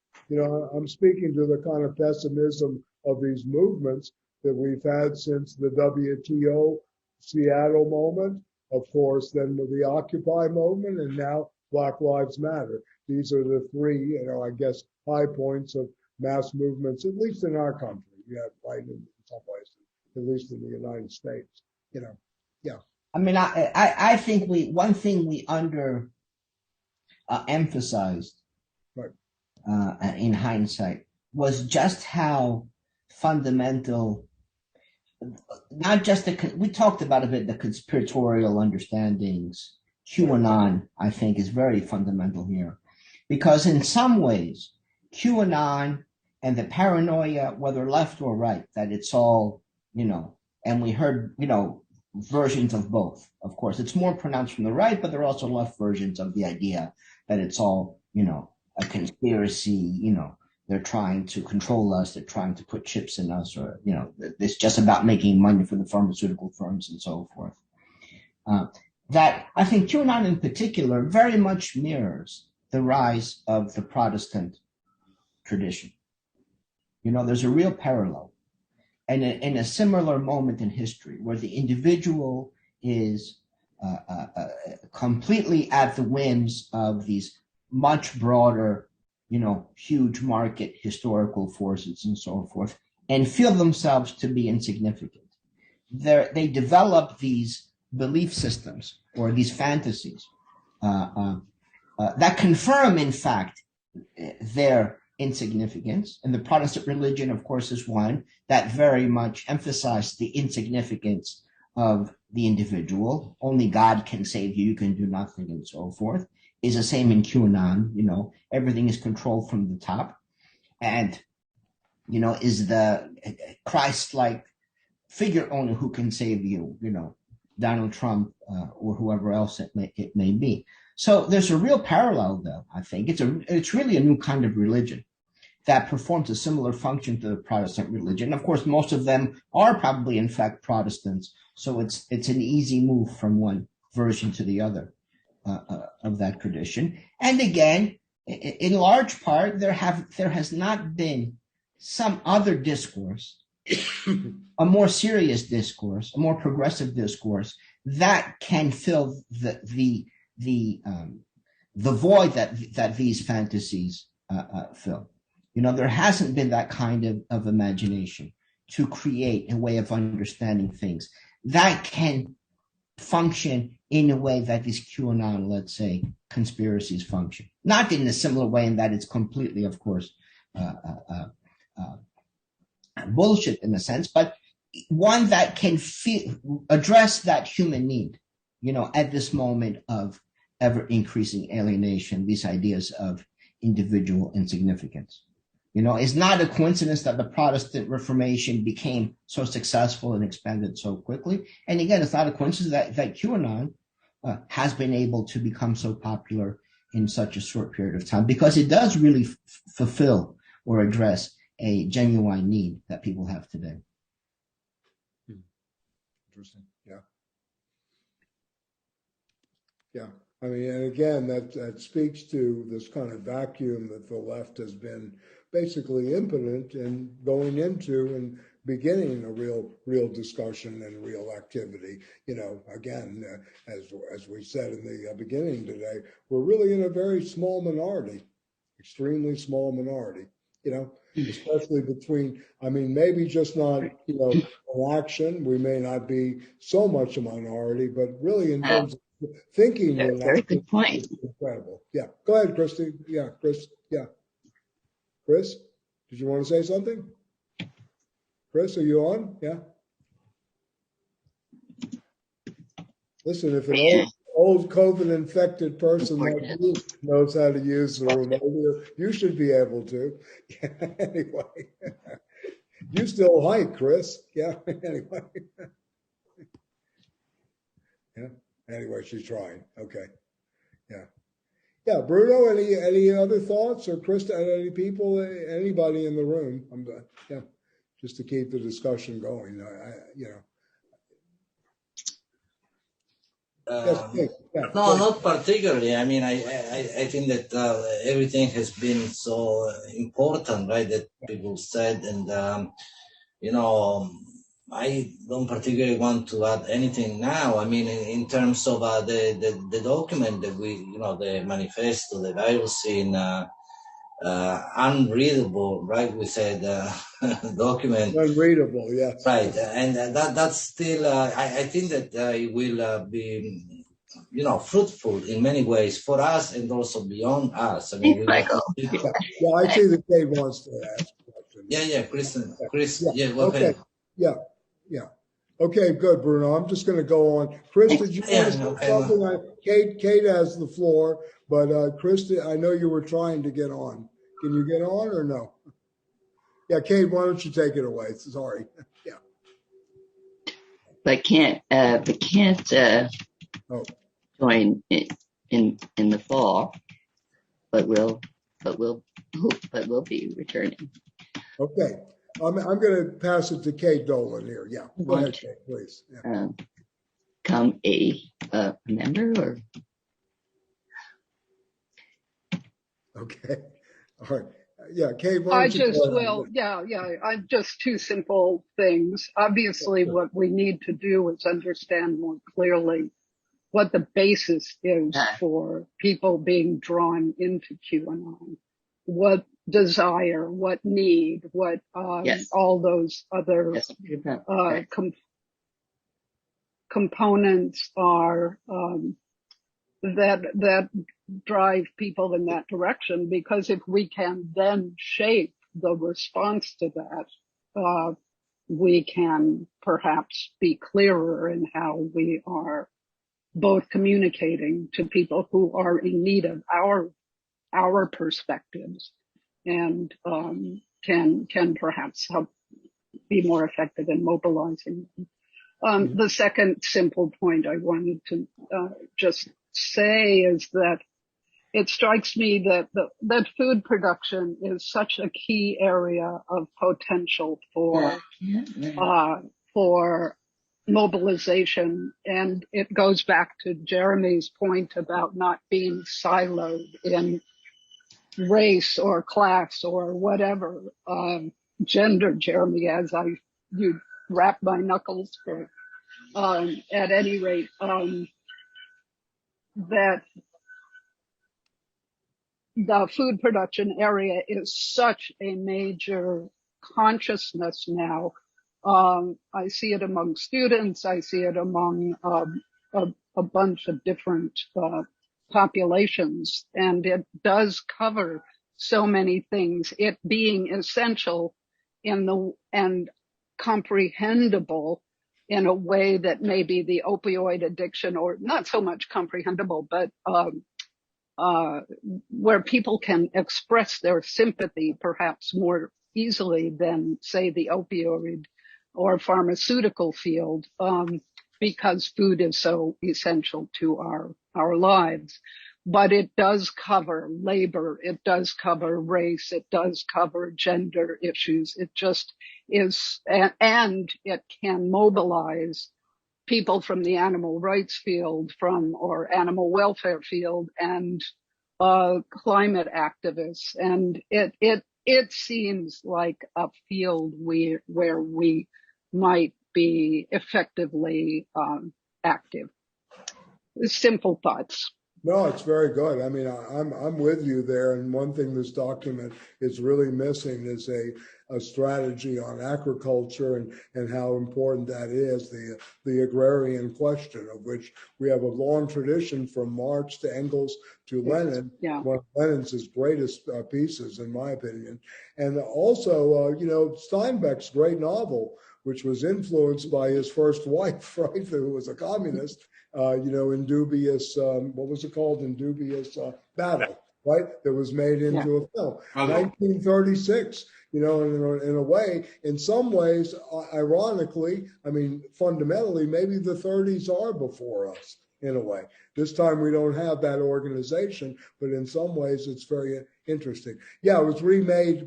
I'm speaking to the kind of pessimism of these movements that we've had since the WTO Seattle moment, of course, then the Occupy movement, and now Black Lives Matter. These are the three, I guess, high points of mass movements, at least in our country. Yeah, right, in some places, at least in the United States. Yeah. I mean, I think one thing we under emphasized Right. In hindsight was just how fundamental, not just we talked about a bit the conspiratorial understandings. QAnon, I think, is very fundamental here, because in some ways, QAnon and the paranoia, whether left or right, that it's all, and we heard, versions of both. Of course, it's more pronounced from the right, but there are also left versions of the idea that it's all, a conspiracy, they're trying to control us, they're trying to put chips in us, or, it's just about making money for the pharmaceutical firms and so forth. That I think QAnon in particular very much mirrors the rise of the Protestant tradition. There's a real parallel. And in a similar moment in history where the individual is completely at the whims of these much broader, huge market historical forces and so forth, and feel themselves to be insignificant. They develop these belief systems or these fantasies that confirm, in fact, their insignificance. And the Protestant religion, of course, is one that very much emphasized the insignificance of the individual. Only God can save you, you can do nothing, and so forth. Is the same in QAnon. Everything is controlled from the top. And, is the Christ-like figure only who can save you, Donald Trump or whoever else it may be. So there's a real parallel, though. I think it's really a new kind of religion that performs a similar function to the Protestant religion. Of course, most of them are probably, in fact, Protestants. So it's an easy move from one version to the other of that tradition. And again, in large part, there has not been some other discourse, a more serious discourse, a more progressive discourse that can fill the void that these fantasies fill. There hasn't been that kind of imagination to create a way of understanding things that can function in a way that these QAnon, let's say, conspiracies function. Not in a similar way in that it's completely, of course, bullshit in a sense, but one that can address that human need, at this moment of ever increasing alienation, these ideas of individual insignificance. It's not a coincidence that the Protestant Reformation became so successful and expanded so quickly. And again, it's not a coincidence that QAnon has been able to become so popular in such a short period of time, because it does really fulfill or address a genuine need that people have today. Interesting. Yeah. Yeah. I mean, and again, that speaks to this kind of vacuum that the left has been basically impotent in going into and beginning a real discussion and real activity. Again, as we said in the beginning today, we're really in a very small minority, extremely small minority. Especially between, maybe just not, an action. We may not be so much a minority, but really in terms of thinking. That's a very good point. Incredible. Yeah. Go ahead, Christy. Yeah, Chris. Yeah. Chris, did you want to say something? Chris, are you on? Yeah. Listen, if an old COVID-infected person like you knows how to use the remote, you should be able to. Anyway, you still hike, Chris. Yeah. Anyway. Yeah. Anyway, she's trying. Okay. Yeah. Yeah. Bruno, any other thoughts, or Krista, any people, anybody in the room? Yeah. Just to keep the discussion going. Yes. Yeah. No, not particularly. I mean, I think that everything has been so important, right? That people said, and I don't particularly want to add anything now. I mean, in terms of the document that the manifesto, the Virocene, unreadable, right? We said document. Unreadable, yes. Right, and that's still. I think that it will be, fruitful in many ways for us and also beyond us. I mean, Michael. Yeah, I see that Kate wants to ask a question. Yeah, Chris. Yeah, go okay. ahead. Yeah. Okay, good, Bruno. I'm just going to go on. Chris, did you want to say something? Kate has the floor, but Chris, I know you were trying to get on. Can you get on or no? Yeah, Kate, why don't you take it away? Sorry. Yeah. But can't join in the fall, but we'll be returning. Okay. I'm going to pass it to Kate Dolan here. Yeah. Go ahead, Kate, please. Yeah. Come a member or? Okay. All right. Yeah, Kate. I just two simple things. Obviously, what we need to do is understand more clearly what the basis is for people being drawn into QAnon. What desire, what need, what all those other components are that drive people in that direction. Because if we can then shape the response to that, we can perhaps be clearer in how we are both communicating to people who are in need of our perspectives, and can perhaps help be more effective in mobilizing them. The second simple point I wanted to just say is that it strikes me that that food production is such a key area of potential for mobilization, and it goes back to Jeremy's point about not being siloed in race or class or whatever gender, Jeremy, as you wrap my knuckles for. At any rate, that the food production area is such a major consciousness now. I see it among students. I see it among a bunch of different populations, and it does cover so many things. It being essential and comprehensible in a way that maybe the opioid addiction, or not so much comprehensible, but where people can express their sympathy perhaps more easily than, say, the opioid or pharmaceutical field, because food is so essential to our lives. But it does cover labor, it does cover race, it does cover gender issues. It just is, and it can mobilize people from the animal rights field, or animal welfare field, and climate activists. And it seems like a field where we might be effectively active. Simple thoughts. No, it's very good. I mean, I'm with you there. And one thing this document is really missing is a strategy on agriculture and how important that is, the agrarian question, of which we have a long tradition from Marx to Engels to Lenin. Yeah. One of Lenin's greatest pieces, in my opinion. And also, Steinbeck's great novel, which was influenced by his first wife, right, who was a communist. In dubious, what was it called? In dubious battle, right? That was made into a film. 1936. you know, in a way, in some ways, ironically, I mean, fundamentally, maybe the 30s are before us in a way. This time we don't have that organization, but in some ways it's very interesting. Yeah, it was remade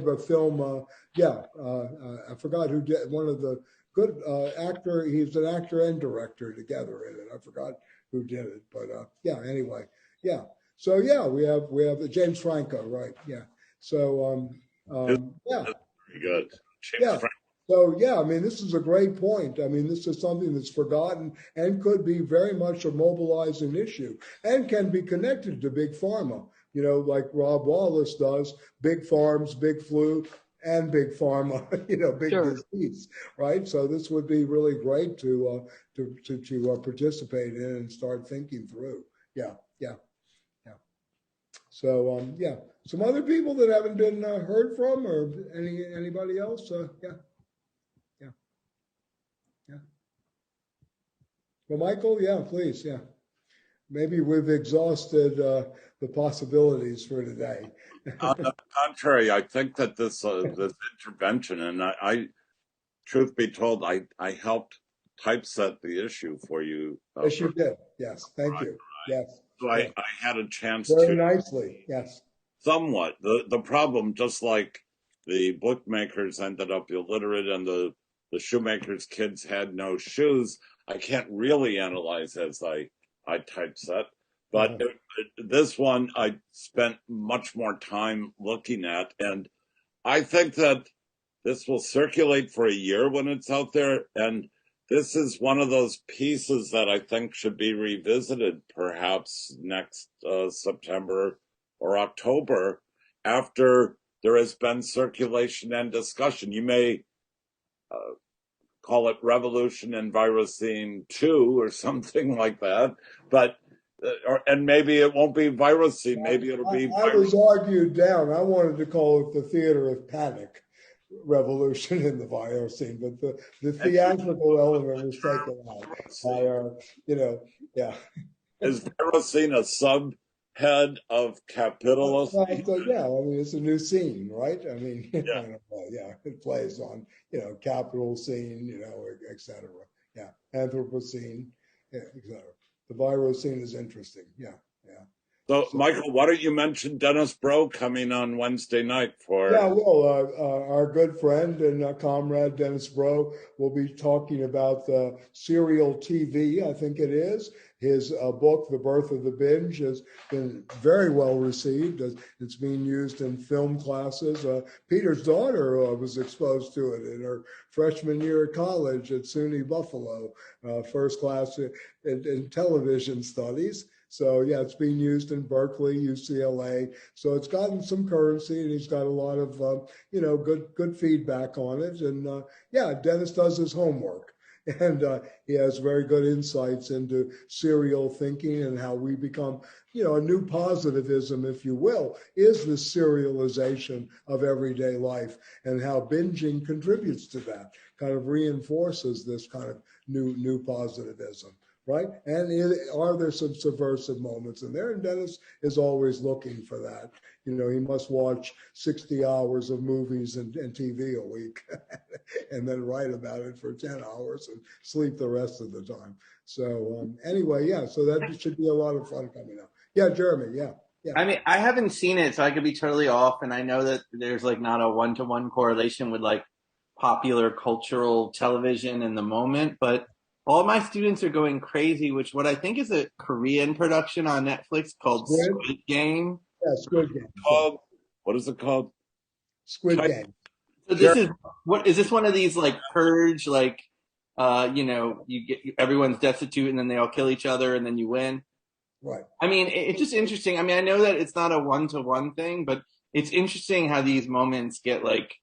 a film. I forgot who did, one of the good actor. He's an actor and director together in it. I forgot who did it, but yeah. Anyway, yeah. So yeah, we have James Franco, right? Yeah. So yeah. Very good. James Yeah. Franco. So yeah, I mean, this is a great point. I mean, this is something that's forgotten and could be very much a mobilizing issue and can be connected to big pharma. You know, like Rob Wallace does, big farms, big flu, and big pharma. You know, big Sure. disease, right? So this would be really great to participate in and start thinking through. Yeah, yeah, yeah. So yeah, some other people that haven't been heard from, or anybody else? Yeah. Yeah. Yeah. Well, Michael, yeah, please, yeah. Maybe we've exhausted the possibilities for today. On the contrary, I think that this intervention, and truth be told, I helped typeset the issue for you. Yes, you did. Yes, thank you. Yes. So Yeah. I had a chance Very to nicely. Yes. somewhat. The problem, just like the bookmakers ended up illiterate and the shoemakers' kids had no shoes, I can't really analyze as I typeset. But this one I spent much more time looking at, and I think that this will circulate for a year when it's out there. And this is one of those pieces that I think should be revisited perhaps next September or October after there has been circulation and discussion. You may call it Revolution in Virocene 2 or something like that, but and maybe it won't be Virocene, maybe it'll be I was argued down. I wanted to call it the theater of panic revolution in the Virocene, but the theatrical element was taken out by you know, yeah. Is Virocene a subhead of capitalism? Well, yeah, I mean, it's a new scene, right? I mean, Yeah. Yeah, it plays on, you know, capital scene, you know, et cetera. Yeah, Anthropocene, yeah, et cetera. The Virocene is interesting. Yeah, yeah. So, Michael, why don't you mention Dennis Bro coming on Wednesday night for? Yeah, well, our good friend and comrade Dennis Bro will be talking about the serial TV, I think it is. His book, The Birth of the Binge, has been very well received. It's being used in film classes. Peter's daughter was exposed to it in her freshman year at college at SUNY Buffalo, first class in television studies. So yeah, it's being used in Berkeley, UCLA. So it's gotten some currency, and he's got a lot of you know, good feedback on it. And yeah, Dennis does his homework, and he has very good insights into serial thinking and how we become, you know, a new positivism, if you will, is the serialization of everyday life, and how binging contributes to that, kind of reinforces this kind of new positivism. Right? And are there some subversive moments in there? And Dennis is always looking for that. You know, he must watch 60 hours of movies and TV a week and then write about it for 10 hours and sleep the rest of the time. So anyway, yeah, so that should be a lot of fun coming up. Yeah, Jeremy, yeah. Yeah. I mean, I haven't seen it, so I could be totally off. And I know that there's like not a one-to-one correlation with like popular cultural television in the moment, but all my students are going crazy, which what I think is a Korean production on Netflix called Squid Game. Yeah, Squid Game. What is it called? Squid Game. So is this one of these like purge, like you know, everyone's destitute and then they all kill each other and then you win? Right. I mean, it's just interesting. I mean, I know that it's not a one-to-one thing, but it's interesting how these moments get like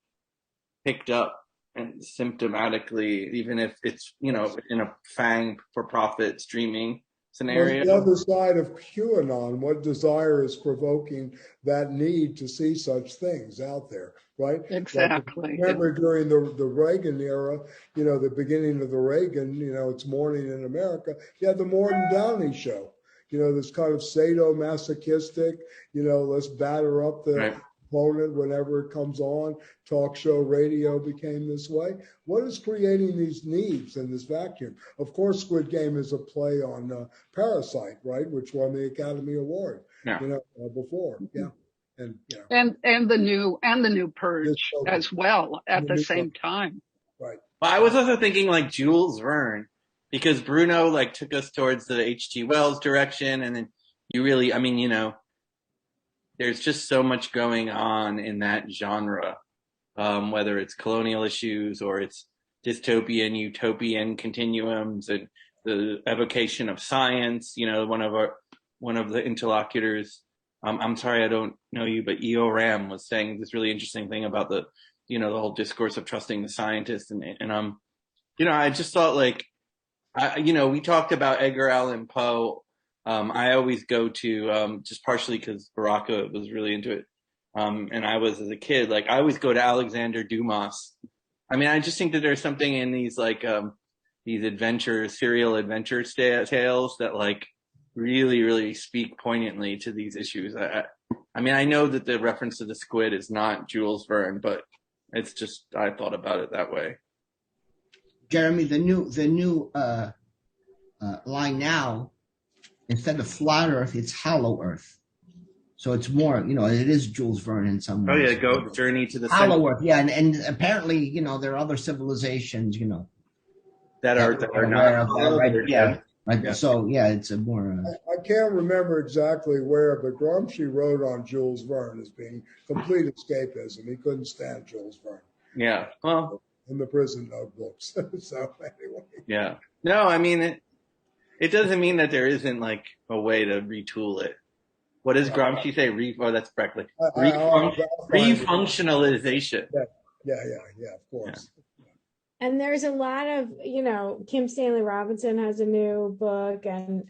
picked up and symptomatically, even if it's, you know, in a FANG for-profit streaming scenario. The other side of QAnon, what desire is provoking that need to see such things out there, right? Exactly. Like, remember during the Reagan era, you know, the beginning of the Reagan, you know, It's Morning in America, you had the Morton Downey show, you know, this kind of sadomasochistic, you know, let's batter up the opponent whenever it comes on. Talk show radio became this way. What is creating these needs in this vacuum? Of course, Squid Game is a play on Parasite, right, which won the Academy Award. Yeah. Before, yeah, and and the new Purge dystopian. as well at the same time. Right. Well, I was also thinking like Jules Verne, because Bruno like took us towards the H.G. Wells direction, and then you really, I mean, there's just so much going on in that genre, whether it's colonial issues or it's dystopian, utopian continuums, and the evocation of science. One of the interlocutors, I'm sorry I don't know you, but E.O. Ram was saying this really interesting thing about the whole discourse of trusting the scientist, and I just thought like, we talked about Edgar Allan Poe. I always go to, just partially because Baraka was really into it. And I was as a kid, like I always go to Alexander Dumas. I mean, I just think that there's something in these like, these serial adventure tales that like really, really speak poignantly to these issues. I mean, I know that the reference to the squid is not Jules Verne, but it's just, I thought about it that way. Jeremy, the new line now, instead of flat Earth, it's hollow Earth. So it's more, it is Jules Verne in some ways. Oh yeah, go Journey to the hollow Earth, yeah, and apparently, there are other civilizations, that are not hollow, right, yeah. Right. Yeah. So yeah, it's a more. I can't remember exactly where, but Gramsci wrote on Jules Verne as being complete escapism. He couldn't stand Jules Verne. Yeah, well, in the prison notebooks. So anyway. Yeah. No, I mean it doesn't mean that there isn't like a way to retool it. What does Gramsci say? That's correctly. Refunctionalization. Yeah, of course. Yeah. And there's a lot of, Kim Stanley Robinson has a new book, and,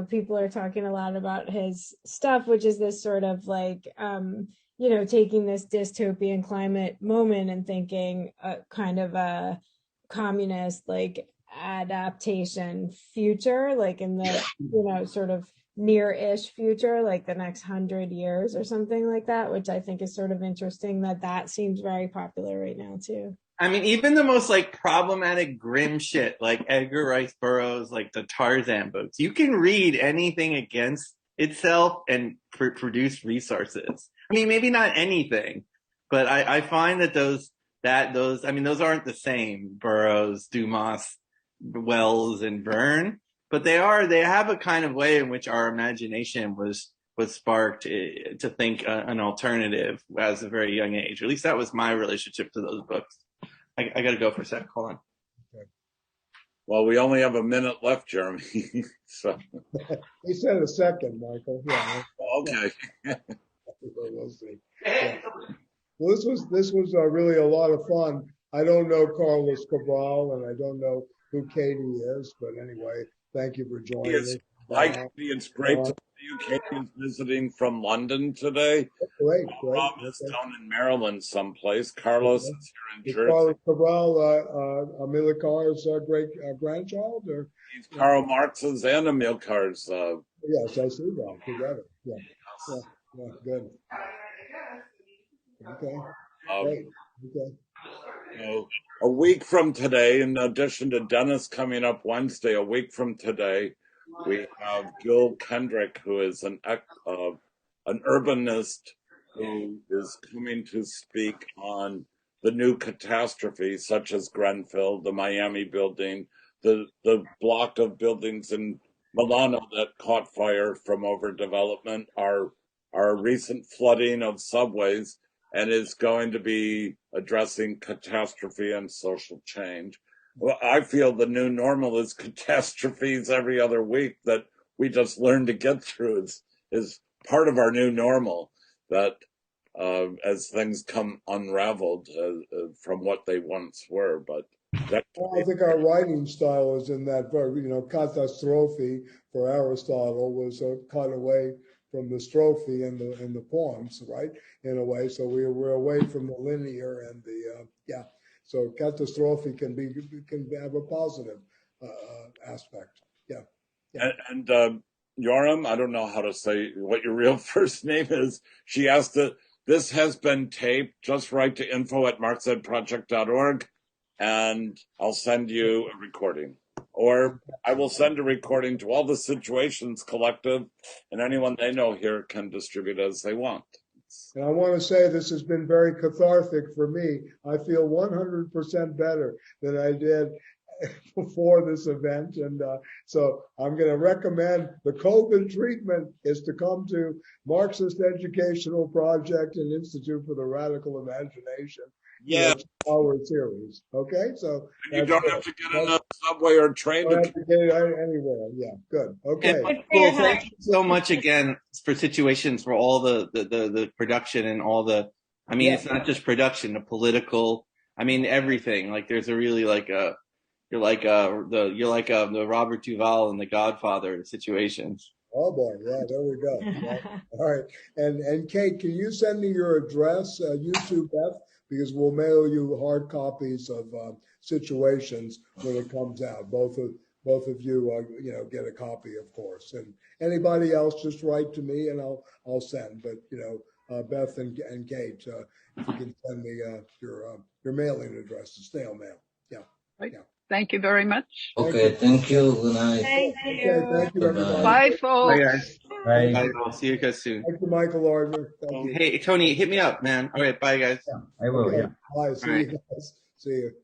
people are talking a lot about his stuff, which is this sort of like, taking this dystopian climate moment and thinking kind of a communist, like, adaptation future, like in the, sort of near-ish future, like the next 100 years or something like that, which I think is sort of interesting that seems very popular right now, too. I mean, even the most like problematic, grim shit, like Edgar Rice Burroughs, like the Tarzan books, you can read anything against itself and produce resources. I mean, maybe not anything, but I find that those aren't the same, Burroughs, Dumas, Wells, and Verne, but they have a kind of way in which our imagination was sparked to think an alternative as a very young age. At least that was my relationship to those books. I got to go for a sec. Hold on. Okay. Well, we only have a minute left, Jeremy. So. He said a second, Michael. Yeah. Okay. We'll see. Yeah. Well, this was really a lot of fun. I don't know Carlos Cabral, and I don't know who Katie is, but anyway, thank you for joining us. Hi, Katie. It's great to see you. Katie's visiting from London today. Great. Rob is down in Maryland someplace. Carlos is here in Jersey. Carlos Cabral, Amilcar's great grandchild? Or? He's Karl Marx's and Amilcar's. Yes, I see that together. Yeah, good. Okay. Great. Okay. A week from today, in addition to Dennis coming up Wednesday, a week from today, we have Gil Kendrick, who is an urbanist who is coming to speak on the new catastrophes, such as Grenfell, the Miami building, the block of buildings in Milano that caught fire from overdevelopment, our recent flooding of subways, and is going to be addressing catastrophe and social change. Well, I feel the new normal is catastrophes every other week that we just learn to get through. Is part of our new normal, that as things come unraveled from what they once were. But well, I think our writing style is in that verb. Catastrophe for Aristotle was a cut away from the strophe in the poems, right? In a way, so we're away from the linear and the So catastrophe can have a positive aspect. Yeah. And Yoram, I don't know how to say what your real first name is. She asked This has been taped. Just write to info@marxedproject.org and I'll send you a recording. Or I will send a recording to all the Situations Collective, and anyone they know here can distribute as they want. And I want to say this has been very cathartic for me. I feel 100% better than I did before this event. And so I'm going to recommend the COVID treatment is to come to Marxist Educational Project and Institute for the Radical Imagination. Yeah. Our series. Okay. So you don't have to get on a subway or train. Don't have to get anywhere. Yeah. Good. Okay. Well, thank you so much again for Situations, for all the production and all the, I mean, it's not just production, the political, I mean, everything. Like there's a really you're like the Robert Duvall and the Godfather of Situations. Oh boy, yeah, there we go. Yeah. All right, and Kate, can you send me your address, you too, Beth, because we'll mail you hard copies of Situations when it comes out. Both of you, get a copy, of course. And anybody else, just write to me and I'll send. But Beth and Kate, if you can send me your mailing address, the snail mail. Yeah. Right. Yeah. Thank you very much. Okay, thank you. Good night. Thank you. Okay, thank you, everybody. Bye, Bye, folks. guys. Right. Bye. I'll see you guys soon. Thank you, Michael Lardner. Thank you. Hey, Tony, hit me up, man. All right, bye, guys. I will, Okay. yeah. Bye. See you guys. See you.